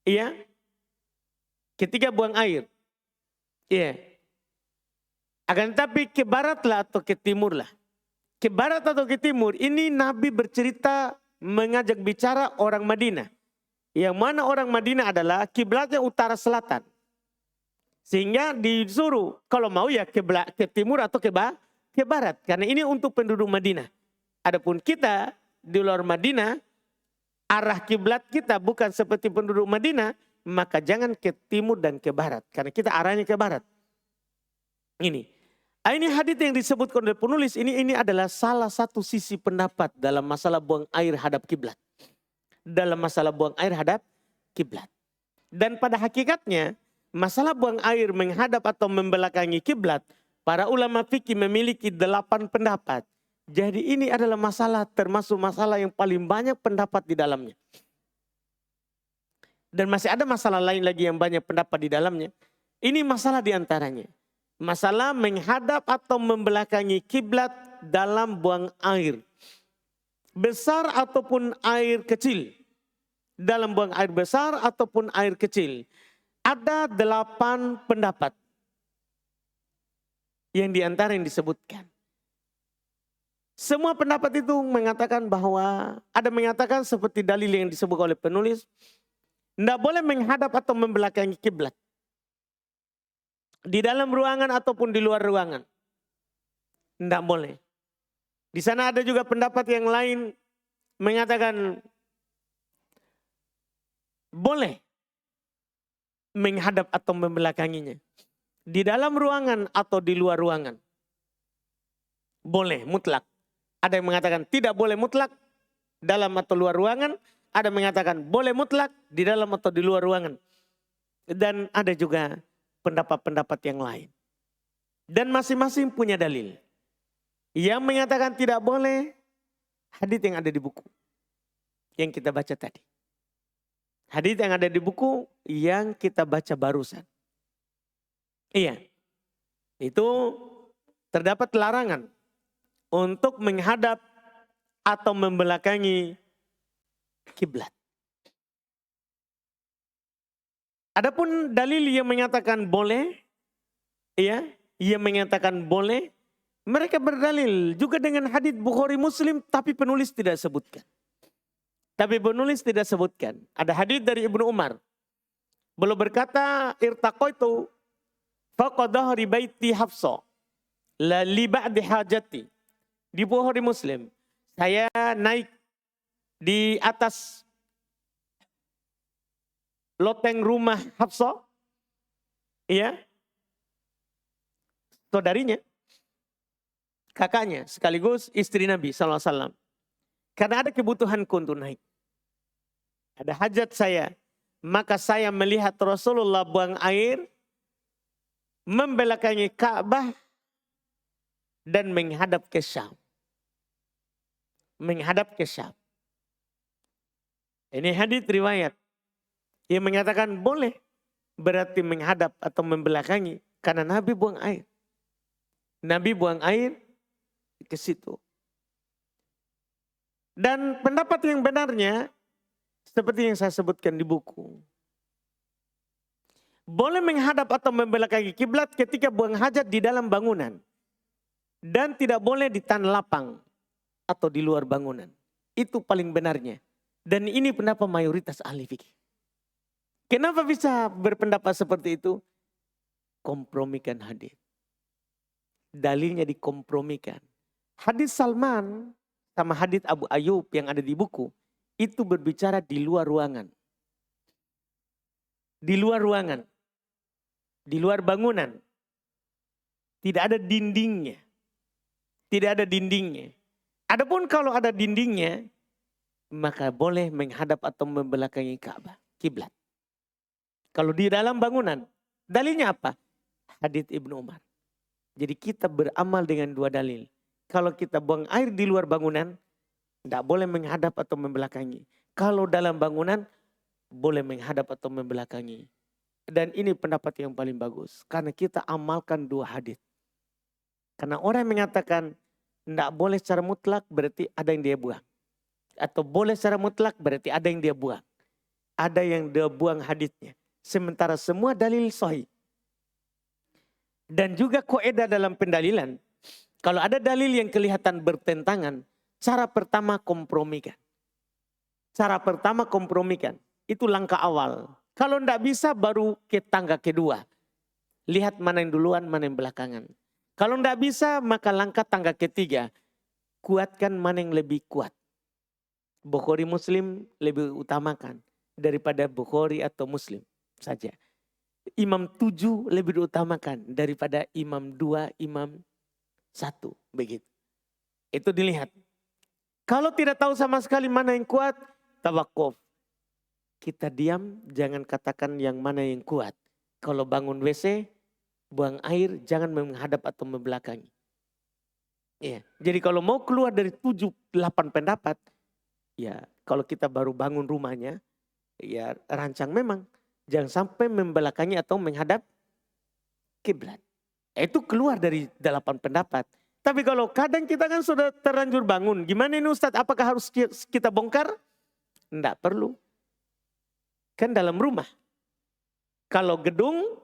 Iya. Ketika buang air. Iya. Akan tetapi ke baratlah atau ke timurlah. Ke barat atau ke timur ini Nabi bercerita mengajak bicara orang Madinah. Yang mana orang Madinah adalah kiblatnya utara selatan. Sehingga disuruh kalau mau ya ke timur atau ke barat. Karena ini untuk penduduk Madinah. Adapun kita di luar Madinah, arah kiblat kita bukan seperti penduduk Madinah, maka jangan ke timur dan ke barat. Karena kita arahnya ke barat. Ini hadits yang disebutkan oleh penulis ini adalah salah satu sisi pendapat dalam masalah buang air hadap kiblat. Dalam masalah buang air hadap kiblat. Dan pada hakikatnya masalah buang air menghadap atau membelakangi kiblat, para ulama fikih memiliki 8 pendapat. Jadi ini adalah masalah termasuk masalah yang paling banyak pendapat di dalamnya. Dan masih ada masalah lain lagi yang banyak pendapat di dalamnya. Ini masalah diantaranya. Masalah menghadap atau membelakangi kiblat dalam buang air. Besar ataupun air kecil. Dalam buang air besar ataupun air kecil. Ada 8 pendapat. Yang diantara yang disebutkan. Semua pendapat itu mengatakan bahwa, ada mengatakan seperti dalil yang disebut oleh penulis. Tidak boleh menghadap atau membelakangi kiblat. Di dalam ruangan ataupun di luar ruangan. Tidak boleh. Di sana ada juga pendapat yang lain mengatakan boleh menghadap atau membelakanginya. Di dalam ruangan atau di luar ruangan. Boleh, mutlak. Ada yang mengatakan tidak boleh mutlak dalam atau luar ruangan. Ada yang mengatakan boleh mutlak di dalam atau di luar ruangan. Dan ada juga pendapat-pendapat yang lain. Dan masing-masing punya dalil. Yang mengatakan tidak boleh, hadits yang ada di buku. Yang kita baca tadi. Hadits yang ada di buku yang kita baca barusan. Iya. Itu terdapat larangan untuk menghadap atau membelakangi kiblat. Adapun dalil yang mengatakan boleh, ya, yang mengatakan boleh, mereka berdalil juga dengan hadits Bukhari Muslim, tapi penulis tidak sebutkan. Tapi penulis tidak sebutkan. Ada hadits dari Ibnu Umar. Beliau berkata, irtaqaitu fawqa dhahri baiti Hafsa la li ba'di hajati. Di Bukhari Muslim, saya naik di atas loteng rumah Hafsa, iya, saudarinya, kakaknya, sekaligus istri Nabi SAW. Karena ada kebutuhanku untuk naik. Ada hajat saya. Maka saya melihat Rasulullah buang air, membelakangi Ka'bah, dan menghadap ke Syam. Menghadap ke Syam. Ini hadits riwayat. Yang mengatakan boleh. Berarti menghadap atau membelakangi. Karena Nabi buang air. Nabi buang air ke situ. Dan pendapat yang benarnya seperti yang saya sebutkan di buku. Boleh menghadap atau membelakangi kiblat ketika buang hajat di dalam bangunan. Dan tidak boleh di tanah lapang atau di luar bangunan. Itu paling benarnya. Dan ini pendapat mayoritas ahli fikih. Kenapa bisa berpendapat seperti itu? Kompromikan hadis. Dalilnya dikompromikan. Hadis Salman sama hadis Abu Ayyub yang ada di buku itu berbicara di luar ruangan. Di luar ruangan. Di luar bangunan. Tidak ada dindingnya. Tidak ada dindingnya. Adapun kalau ada dindingnya, maka boleh menghadap atau membelakangi Ka'bah, kiblat. Kalau di dalam bangunan, dalilnya apa? Hadits Ibnu Umar. Jadi kita beramal dengan dua dalil. Kalau kita buang air di luar bangunan, tidak boleh menghadap atau membelakangi. Kalau dalam bangunan, boleh menghadap atau membelakangi. Dan ini pendapat yang paling bagus. Karena kita amalkan dua hadits. Karena orang yang mengatakan tidak boleh secara mutlak berarti ada yang dia buang. Atau boleh secara mutlak berarti ada yang dia buang. Ada yang dia buang haditsnya. Sementara semua dalil sahih. Dan juga kaidah dalam pendalilan. Kalau ada dalil yang kelihatan bertentangan, cara pertama kompromikan. Cara pertama kompromikan. Itu langkah awal. Kalau tidak bisa baru ke tangga kedua. Lihat mana yang duluan, mana yang belakangan. Kalau tidak bisa maka langkah tangga ketiga. Kuatkan mana yang lebih kuat. Bukhari Muslim lebih utamakan daripada Bukhari atau Muslim saja. Imam 7 lebih diutamakan daripada imam 2, imam 1. Begitu. Itu dilihat. Kalau tidak tahu sama sekali mana yang kuat, tawakuf. Kita diam, jangan katakan yang mana yang kuat. Kalau bangun WC, buang air, jangan menghadap atau membelakangi. Ya. Jadi kalau mau keluar dari 7-8 pendapat, ya kalau kita baru bangun rumahnya, ya rancang memang. Jangan sampai membelakangi atau menghadap kiblat. Itu keluar dari 8 pendapat. Tapi kalau kadang kita kan sudah terlanjur bangun. Gimana ini Ustadz? Apakah harus kita bongkar? Tidak perlu. Kan dalam rumah. Kalau gedung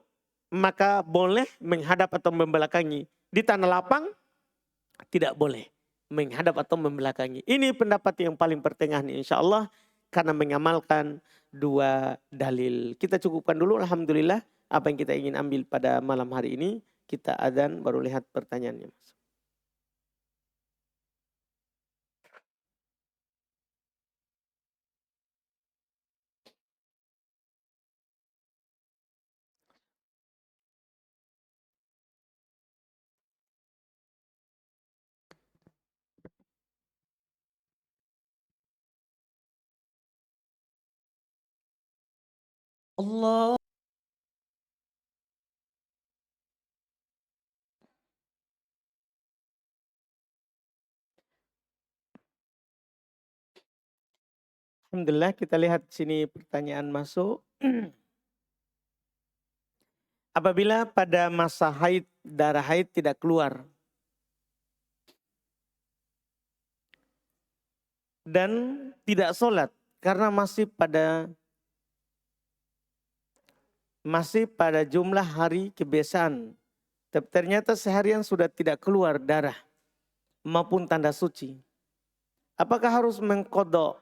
maka boleh menghadap atau membelakangi. Di tanah lapang tidak boleh menghadap atau membelakangi. Ini pendapat yang paling pertengahan insya Allah. Karena mengamalkan dua dalil. Kita cukupkan dulu alhamdulillah. Apa yang kita ingin ambil pada malam hari ini. Kita adzan baru lihat pertanyaannya. Allah. Alhamdulillah kita lihat sini pertanyaan masuk. Apabila pada masa haid, darah haid tidak keluar. Dan tidak sholat karena masih pada jumlah hari kebiasaan. Tapi ternyata seharian sudah tidak keluar darah maupun tanda suci. Apakah harus mengkodok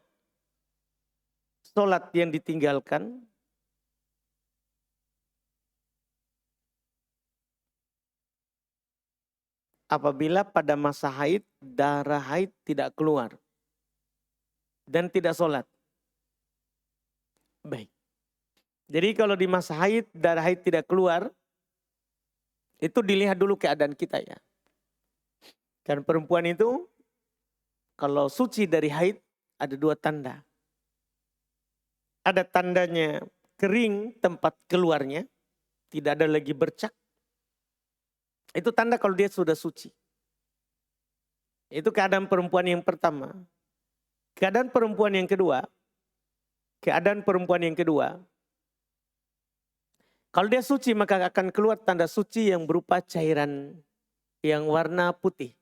sholat yang ditinggalkan? Apabila pada masa haid, darah haid tidak keluar. Dan tidak sholat. Baik. Jadi kalau di masa haid, darah haid tidak keluar. Itu dilihat dulu keadaan kita ya. Dan perempuan itu, kalau suci dari haid, ada 2 tanda. Ada tandanya kering tempat keluarnya. Tidak ada lagi bercak. Itu tanda kalau dia sudah suci. Itu keadaan perempuan yang pertama. Keadaan perempuan yang kedua. Kalau dia suci maka akan keluar tanda suci yang berupa cairan yang warna putih.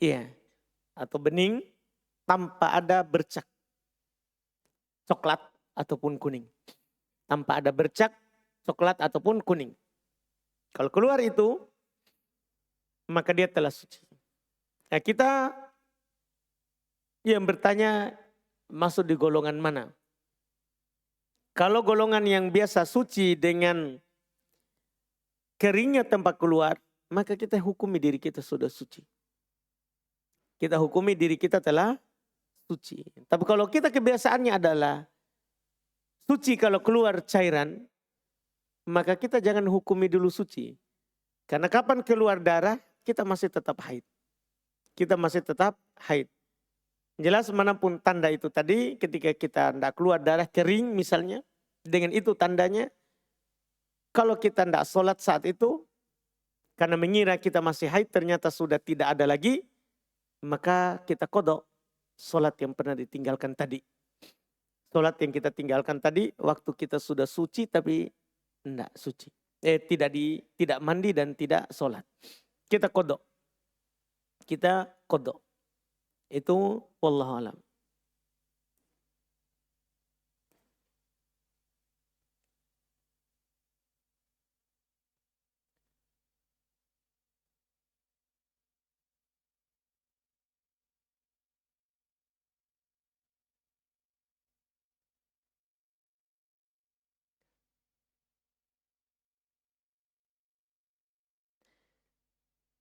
Iya. Atau bening tanpa ada bercak. Coklat ataupun kuning. Tanpa ada bercak coklat ataupun kuning. Kalau keluar itu, maka dia telah suci. Nah, kita yang bertanya masuk di golongan mana? Kalau golongan yang biasa suci dengan keringnya tempat keluar, maka kita hukumi diri kita sudah suci. Kita hukumi diri kita telah suci. Tapi kalau kita kebiasaannya adalah suci kalau keluar cairan, maka kita jangan hukumi dulu suci. Karena kapan keluar darah, kita masih tetap haid. Kita masih tetap haid. Jelas manapun tanda itu tadi, ketika kita tidak keluar darah kering misalnya, dengan itu tandanya, kalau kita tidak sholat saat itu, karena mengira kita masih haid ternyata sudah tidak ada lagi, maka kita kodok sholat yang pernah ditinggalkan tadi. Sholat yang kita tinggalkan tadi, waktu kita sudah suci tapi tidak suci. Tidak mandi dan tidak sholat. Kita kodok. Kita kodok. Itu wallahu alam.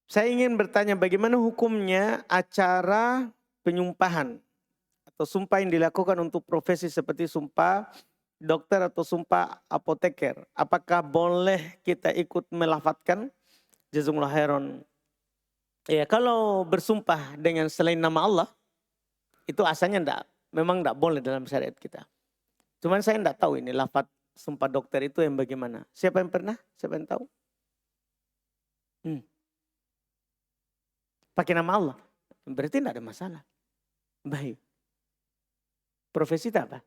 Saya ingin bertanya bagaimana hukumnya acara penyumpahan atau sumpah yang dilakukan untuk profesi seperti sumpah dokter atau sumpah apoteker. Apakah boleh kita ikut melafadzkan? Jazakumullah khairan. Ya, kalau bersumpah dengan selain nama Allah, itu asalnya memang enggak boleh dalam syariat kita. Cuman saya enggak tahu ini lafadz sumpah dokter itu yang bagaimana. Siapa yang pernah? Siapa yang tahu? Pakai nama Allah. Berarti enggak ada masalah. Baik. Profesi itu apa?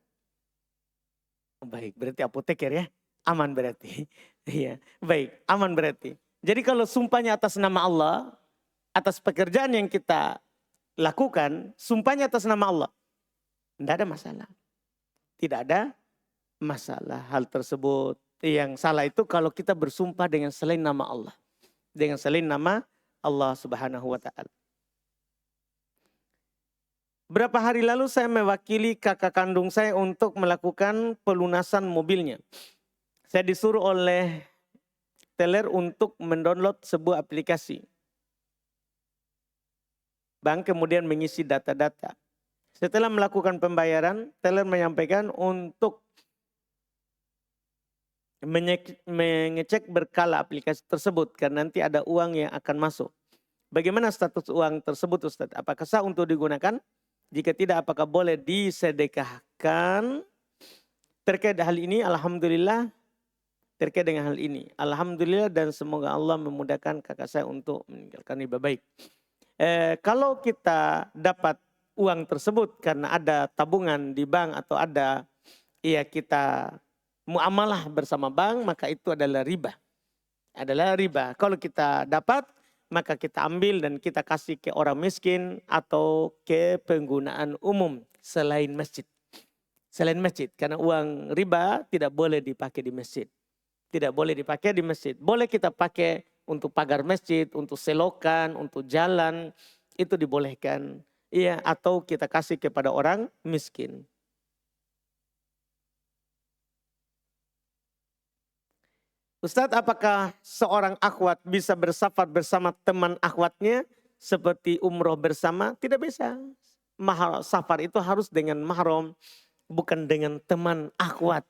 Baik, berarti apoteker ya. Aman berarti. Iya, baik, aman berarti. Jadi kalau sumpahnya atas nama Allah, atas pekerjaan yang kita lakukan, sumpahnya atas nama Allah. Tidak ada masalah. Tidak ada masalah hal tersebut. Yang salah itu kalau kita bersumpah dengan selain nama Allah. Dengan selain nama Allah Subhanahu wa ta'ala. Berapa hari lalu saya mewakili kakak kandung saya untuk melakukan pelunasan mobilnya. Saya disuruh oleh teller untuk mendownload sebuah aplikasi. Bank kemudian mengisi data-data. Setelah melakukan pembayaran, teller menyampaikan untuk mengecek berkala aplikasi tersebut karena nanti ada uang yang akan masuk. Bagaimana status uang tersebut Ustaz? Apakah sah untuk digunakan? Jika tidak, apakah boleh disedekahkan? Terkait hal ini, alhamdulillah, terkait dengan hal ini, alhamdulillah dan semoga Allah memudahkan kakak saya untuk meninggalkan riba baik. Kalau kita dapat uang tersebut karena ada tabungan di bank atau ada kita muamalah bersama bank, maka itu adalah riba. Adalah riba. Kalau kita dapat, maka kita ambil dan kita kasih ke orang miskin atau ke penggunaan umum selain masjid. Selain masjid, karena uang riba tidak boleh dipakai di masjid. Tidak boleh dipakai di masjid. Boleh kita pakai untuk pagar masjid, untuk selokan, untuk jalan, itu dibolehkan. Iya, atau kita kasih kepada orang miskin. Ustadz, apakah seorang akhwat bisa bersafar bersama teman akhwatnya seperti umroh bersama? Tidak bisa. Safar itu harus dengan mahram, bukan dengan teman akhwat.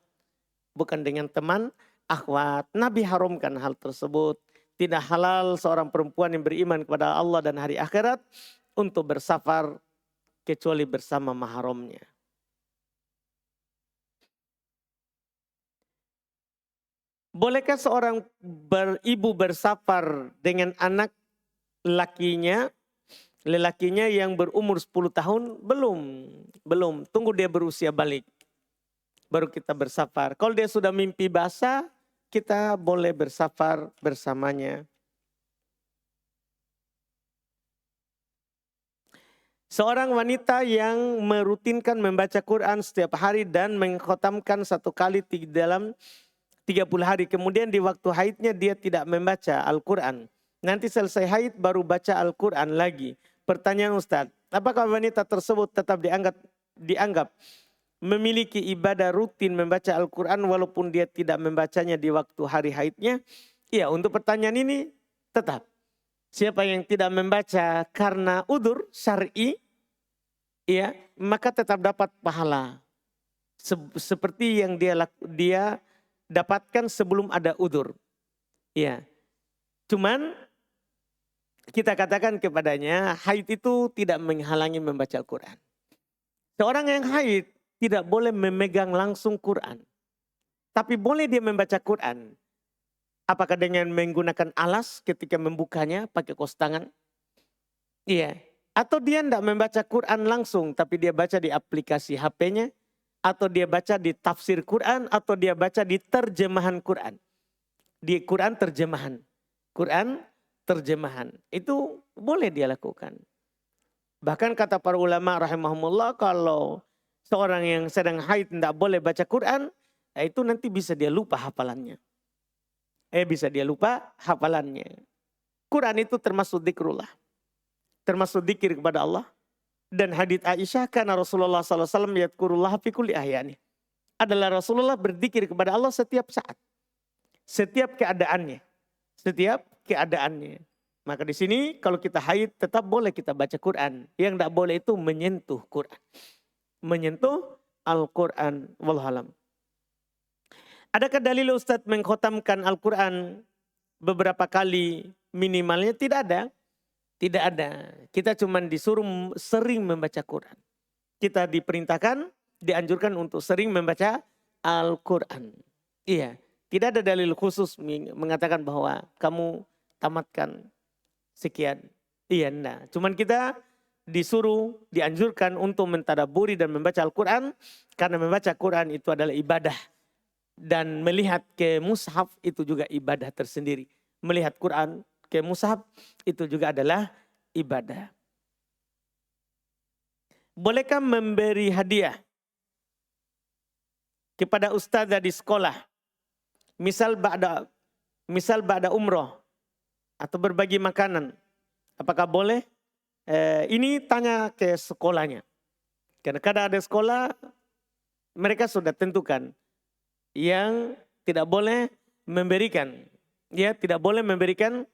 Bukan dengan teman akhwat. Nabi haramkan hal tersebut. Tidak halal seorang perempuan yang beriman kepada Allah dan hari akhirat untuk bersafar kecuali bersama mahramnya. Bolehkah seorang ibu bersafar dengan anak lelakinya yang berumur 10 tahun? Belum. Tunggu dia berusia balik. Baru kita bersafar. Kalau dia sudah mimpi basah, kita boleh bersafar bersamanya. Seorang wanita yang merutinkan membaca Quran setiap hari dan mengkhatamkan 1 kali di dalam 30 hari. Kemudian di waktu haidnya dia tidak membaca Al-Quran. Nanti selesai haid baru baca Al-Quran lagi. Pertanyaan Ustadz, apakah wanita tersebut tetap dianggap memiliki ibadah rutin membaca Al-Quran walaupun dia tidak membacanya di waktu hari haidnya? Iya, untuk pertanyaan ini tetap. Siapa yang tidak membaca karena udzur syar'i, ya, maka tetap dapat pahala. Seperti yang dia dapatkan sebelum ada udzur. Ya. Cuman kita katakan kepadanya, haid itu tidak menghalangi membaca Al-Quran. Seorang yang haid tidak boleh memegang langsung Quran. Tapi boleh dia membaca Quran. Apakah dengan menggunakan alas ketika membukanya pakai kos tangan? Iya. Atau dia tidak membaca Quran langsung tapi dia baca di aplikasi HP-nya. Atau dia baca di tafsir Quran. Atau dia baca di terjemahan Quran. Di Quran terjemahan. Quran terjemahan. Itu boleh dia lakukan. Bahkan kata para ulama rahimahumullah, kalau seorang yang sedang haid tidak boleh baca Quran, itu nanti bisa dia lupa hafalannya. Bisa dia lupa hafalannya. Quran itu termasuk zikrullah. Termasuk zikir kepada Allah. Dan hadits Aisyah, karena Rasulullah SAW yadkurullah fi kulli ahyani. Adalah Rasulullah berzikir kepada Allah setiap saat. Setiap keadaannya. Setiap keadaannya. Maka di sini kalau kita haid tetap boleh kita baca Quran. Yang tidak boleh itu menyentuh Quran. Menyentuh Al-Quran. Wallahualam. Adakah dalil Ustadz mengkhotamkan Al-Quran beberapa kali minimalnya? Tidak ada. Tidak ada. Kita cuma disuruh sering membaca Quran. Kita diperintahkan, dianjurkan untuk sering membaca Al-Quran. Iya. Tidak ada dalil khusus mengatakan bahwa kamu tamatkan sekian. Iya, enggak. Cuman kita disuruh, dianjurkan untuk mentadaburi dan membaca Al-Quran. Karena membaca Quran itu adalah ibadah. Dan melihat ke mushaf itu juga ibadah tersendiri. Melihat Quran ke mushaf itu juga adalah ibadah. Bolehkah memberi hadiah kepada ustazah di sekolah? Misal ba'da umroh. Atau berbagi makanan. Apakah boleh? Ini tanya ke sekolahnya. Karena kadang ada sekolah mereka sudah tentukan yang tidak boleh memberikan. Ya, tidak boleh memberikan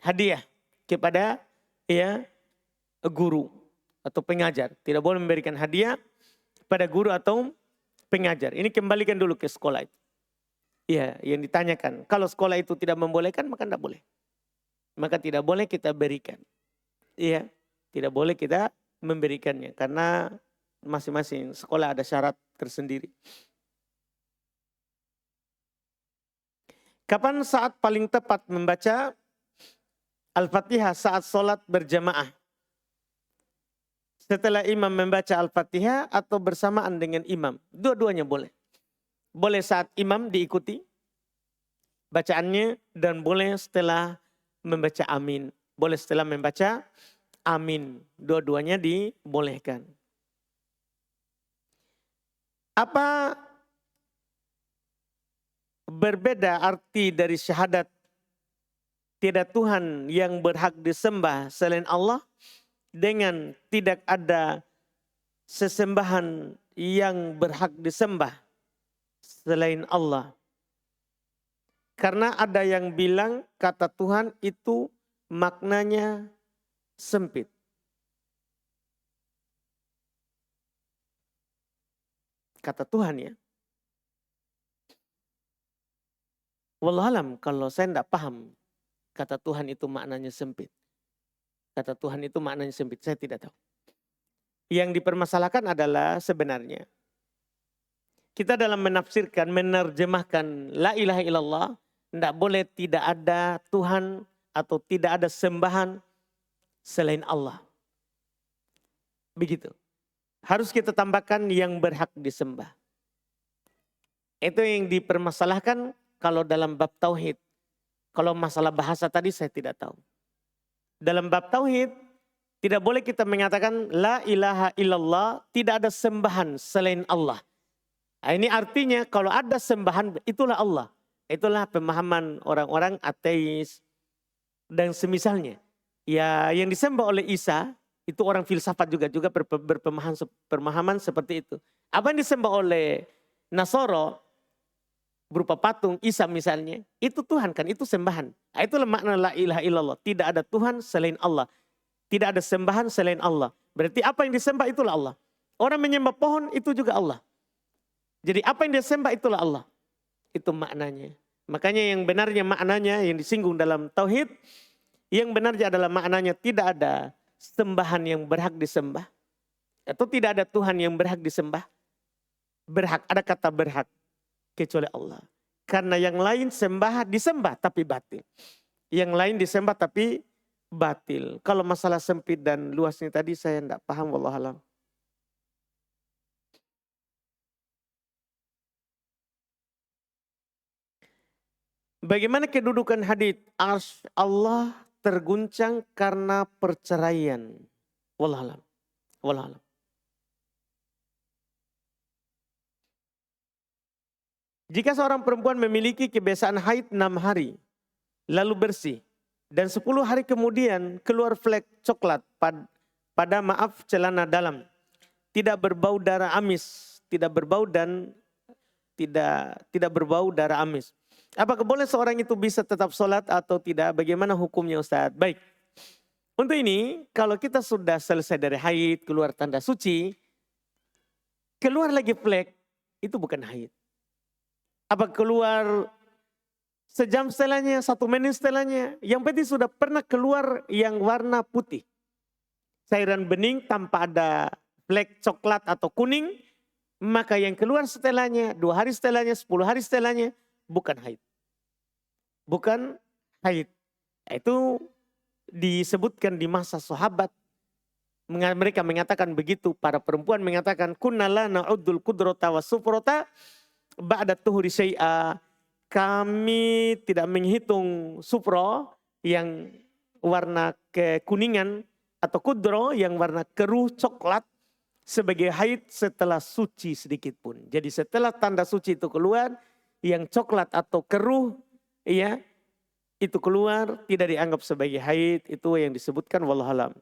hadiah kepada ya guru atau pengajar. Tidak boleh memberikan hadiah pada guru atau pengajar. Ini kembalikan dulu ke sekolah itu. Ya, yang ditanyakan. Kalau sekolah itu tidak membolehkan maka tidak boleh. Maka tidak boleh kita berikan. Iya, tidak boleh kita memberikannya. Karena masing-masing sekolah ada syarat tersendiri. Kapan saat paling tepat membaca Al-Fatihah saat sholat berjamaah? Setelah imam membaca Al-Fatihah atau bersamaan dengan imam? Dua-duanya boleh. Boleh saat imam diikuti bacaannya dan boleh setelah membaca amin. Boleh setelah membaca amin. Dua-duanya dibolehkan. Apa berbeda arti dari syahadat tidak Tuhan yang berhak disembah selain Allah dengan tidak ada sesembahan yang berhak disembah selain Allah? Karena ada yang bilang kata Tuhan itu maknanya sempit. Kata Tuhan ya. Wallahualam, kalau saya tidak paham kata Tuhan itu maknanya sempit. Kata Tuhan itu maknanya sempit, saya tidak tahu. Yang dipermasalahkan adalah sebenarnya kita dalam menafsirkan, menerjemahkan la ilaha illallah, tidak boleh tidak ada Tuhan atau tidak ada sembahan selain Allah. Begitu. Harus kita tambahkan yang berhak disembah. Itu yang dipermasalahkan kalau dalam bab tauhid. Kalau masalah bahasa tadi saya tidak tahu. Dalam bab tauhid tidak boleh kita mengatakan la ilaha illallah, tidak ada sembahan selain Allah. Nah, ini artinya kalau ada sembahan itulah Allah. Itulah pemahaman orang-orang ateis dan semisalnya. Ya, yang disembah oleh Isa itu orang filsafat juga berpemahaman seperti itu. Apa yang disembah oleh Nasoro berupa patung Isa misalnya, itu Tuhan kan, itu sembahan. Nah, itulah makna la ilaha illallah. Tidak ada Tuhan selain Allah. Tidak ada sembahan selain Allah. Berarti apa yang disembah itulah Allah. Orang menyembah pohon itu juga Allah. Jadi apa yang disembah itulah Allah. Itu maknanya. Makanya yang benarnya maknanya yang disinggung dalam tauhid, yang benarnya adalah maknanya tidak ada sembahan yang berhak disembah. Atau tidak ada Tuhan yang berhak disembah. Berhak, ada kata berhak. Kecuali Allah. Karena yang lain disembah tapi batil. Yang lain disembah tapi batil. Kalau masalah sempit dan luasnya tadi saya tidak paham, wallahualam. Bagaimana kedudukan hadits arsy Allah terguncang karena perceraian? Wallahualam. Wallahualam. Jika seorang perempuan memiliki kebiasaan haid 6 hari, lalu bersih, dan 10 hari kemudian keluar flek coklat pada celana dalam, tidak berbau darah amis, tidak berbau dan tidak berbau darah amis. Apakah boleh seorang itu bisa tetap sholat atau tidak? Bagaimana hukumnya Ustaz? Baik. Untuk ini, kalau kita sudah selesai dari haid, keluar tanda suci, keluar lagi flek, itu bukan haid. Apa keluar sejam setelahnya, 1 menit setelahnya, yang penting sudah pernah keluar yang warna putih. Cairan bening tanpa ada flek coklat atau kuning, maka yang keluar setelahnya, 2 hari setelahnya, 10 hari setelahnya, bukan haid. Bukan haid. Itu disebutkan di masa sahabat. Mereka mengatakan begitu, para perempuan mengatakan, kunna la na'uddul qudrata wa sufrata ba'da tuhuri syai'a. Kami tidak menghitung sufro yang warna kekuningan atau kudro yang warna keruh coklat sebagai haid setelah suci sedikit pun. Jadi setelah tanda suci itu keluar, yang coklat atau keruh ya itu keluar tidak dianggap sebagai haid, itu yang disebutkan wallahualam.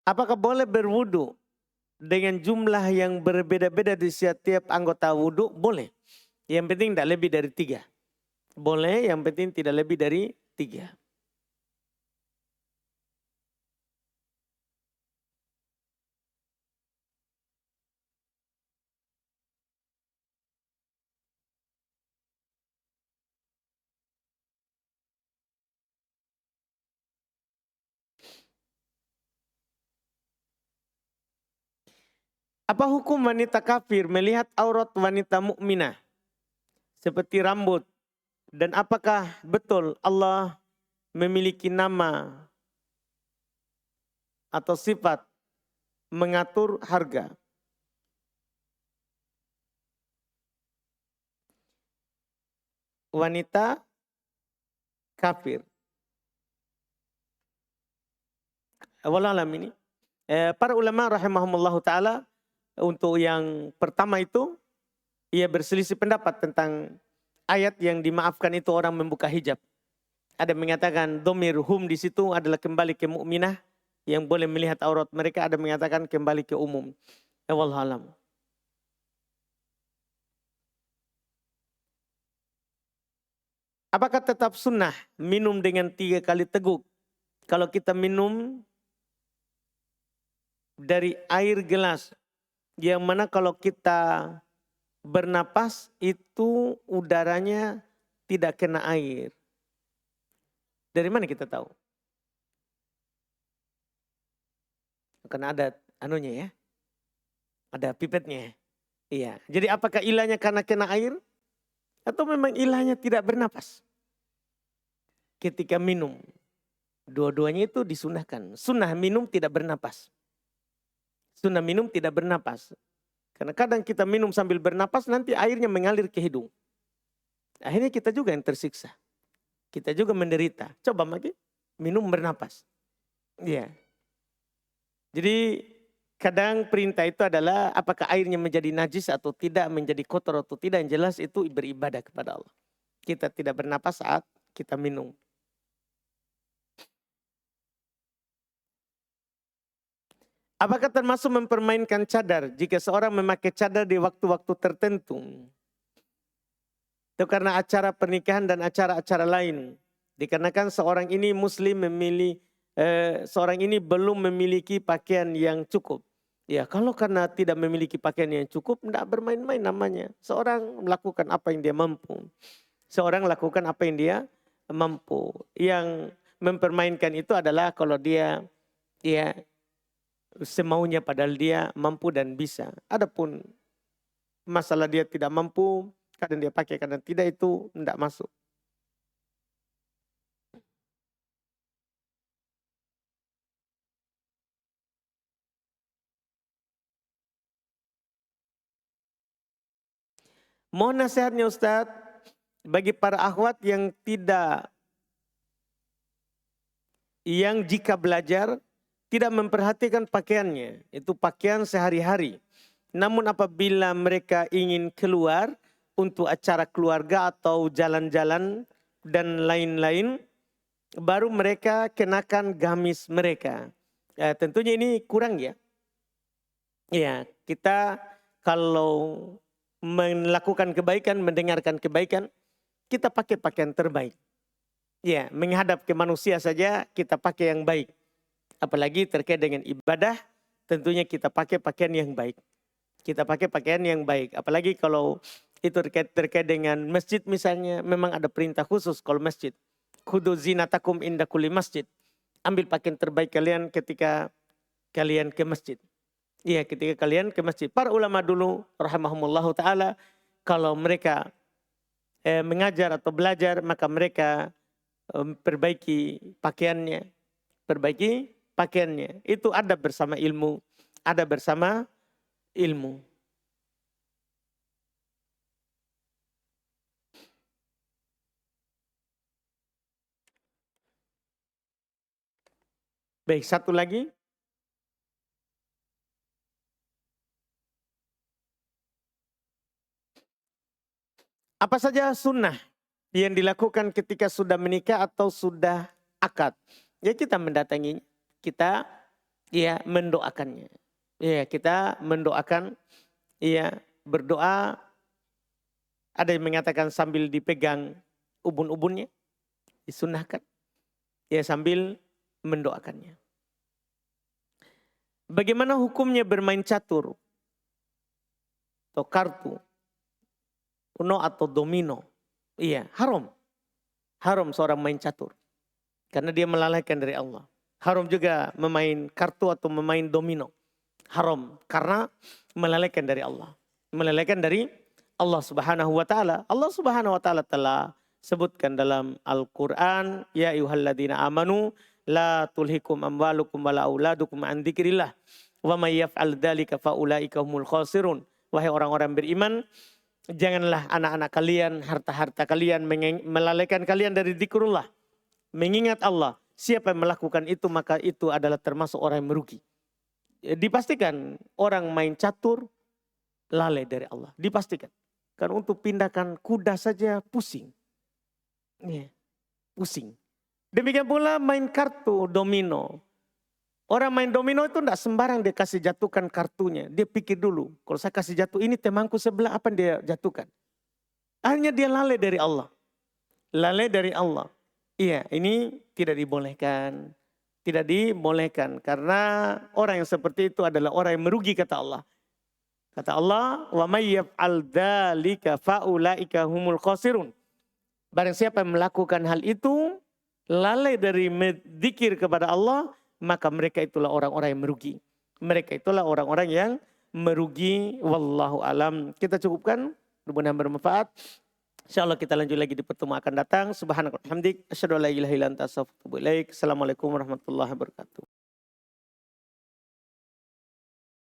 Apakah boleh berwudu dengan jumlah yang berbeda-beda di setiap anggota wudu? Boleh. Yang penting tidak lebih dari 3. Boleh, yang penting tidak lebih dari 3. Apa hukum wanita kafir melihat aurat wanita mukminah seperti rambut? Dan apakah betul Allah memiliki nama atau sifat mengatur harga? Wanita kafir. Wallahualam ini. Para ulama rahimahumullah ta'ala untuk yang pertama itu ia berselisih pendapat tentang ayat yang dimaafkan itu orang membuka hijab. Ada mengatakan domir hum di situ adalah kembali ke mukminah yang boleh melihat aurat mereka, ada mengatakan kembali ke umum. Wallahualam. Apakah tetap sunnah minum dengan 3 kali teguk? Kalau kita minum dari air gelas, yang mana kalau kita bernapas itu udaranya tidak kena air. Dari mana kita tahu? Karena ada anunya ya. Ada pipetnya. Iya. Jadi apakah ilahnya karena kena air? Atau memang ilahnya tidak bernapas ketika minum? Dua-duanya itu disunahkan. Sunnah minum tidak bernapas. Sunnah minum tidak bernapas. Karena kadang kita minum sambil bernapas nanti airnya mengalir ke hidung. Akhirnya kita juga yang tersiksa. Kita juga menderita. Coba lagi minum bernapas. Iya. Jadi kadang perintah itu adalah apakah airnya menjadi najis atau tidak, menjadi kotor atau tidak. Yang jelas itu beribadah kepada Allah. Kita tidak bernapas saat kita minum. Apakah termasuk mempermainkan cadar jika seorang memakai cadar di waktu-waktu tertentu? Itu karena acara pernikahan dan acara-acara lain. Dikarenakan seorang ini muslim seorang ini belum memiliki pakaian yang cukup. Ya, kalau karena tidak memiliki pakaian yang cukup, tidak bermain-main namanya. Seorang melakukan apa yang dia mampu. Seorang lakukan apa yang dia mampu. Yang mempermainkan itu adalah kalau dia semaunya padahal dia mampu dan bisa. Adapun masalah dia tidak mampu, kadang dia pakai, kadang tidak, itu tidak masuk. Mohon nasihatnya Ustadz bagi para akhwat yang jika belajar tidak memperhatikan pakaiannya, itu pakaian sehari-hari. Namun apabila mereka ingin keluar untuk acara keluarga atau jalan-jalan dan lain-lain, baru mereka kenakan gamis mereka. Tentunya ini kurang ya. Ya, kita kalau melakukan kebaikan, mendengarkan kebaikan, kita pakai pakaian terbaik. Ya, menghadap ke manusia saja kita pakai yang baik. Apalagi terkait dengan ibadah, tentunya kita pakai pakaian yang baik. Kita pakai pakaian yang baik. Apalagi kalau itu terkait dengan masjid misalnya, memang ada perintah khusus kalau masjid. Khudu zinatakum inda kulli masjid. Ambil pakaian terbaik kalian ketika kalian ke masjid. Iya, ketika kalian ke masjid. Para ulama dulu, rahimahumullahu ta'ala, kalau mereka mengajar atau belajar, maka mereka perbaiki pakaiannya. Itu ada bersama ilmu. Ada bersama ilmu. Baik, satu lagi. Apa saja sunnah yang dilakukan ketika sudah menikah atau sudah akad? Ya kita mendatangi, kita mendoakannya. Ya, kita mendoakan, berdoa. Ada yang mengatakan sambil dipegang ubun-ubunnya, disunnahkan. Ya, sambil mendoakannya. Bagaimana hukumnya bermain catur atau kartu, uno atau domino? Iya, haram. Haram seorang main catur. Karena dia melalaikan dari Allah. Haram juga memain kartu atau memain domino. Haram karena melalaikan dari Allah. Melalaikan dari Allah Subhanahu wa taala. Allah Subhanahu wa taala telah sebutkan dalam Al-Qur'an, ya ayyuhalladzina amanu la tulhikum amwalukum wala auladukum an dzikrillah wa may yaf'al dzalika faulaika humul khasirun. Wahai orang-orang beriman, janganlah anak-anak kalian, harta-harta kalian melalaikan kalian dari zikrullah, mengingat Allah. Siapa yang melakukan itu maka itu adalah termasuk orang yang merugi. Dipastikan orang main catur lalai dari Allah. Dipastikan. Karena untuk pindahkan kuda saja pusing. Pusing. Demikian pula main kartu domino. Orang main domino itu tidak sembarang dia kasih jatuhkan kartunya. Dia pikir dulu. Kalau saya kasih jatuh ini temanku sebelah, apa yang dia jatuhkan? Akhirnya dia lalai dari Allah. Lalai dari Allah. Iya, ini tidak dibolehkan. Tidak dibolehkan. Karena orang yang seperti itu adalah orang yang merugi, kata Allah. Kata Allah, wa may yaf'al dzalika faulaika humul khasirun. Barang siapa yang melakukan hal itu, lalai dari dzikir kepada Allah, maka mereka itulah orang-orang yang merugi. Mereka itulah orang-orang yang merugi. Wallahu alam. Kita cukupkan, mudah-mudahan bermanfaat. Insyaallah kita lanjut lagi di pertemuan akan datang. Subhanakallahumma hamdik, asyhadu an la ilaha illa anta astaghfiruka wa atubu ilaik. Assalamualaikum warahmatullahi wabarakatuh.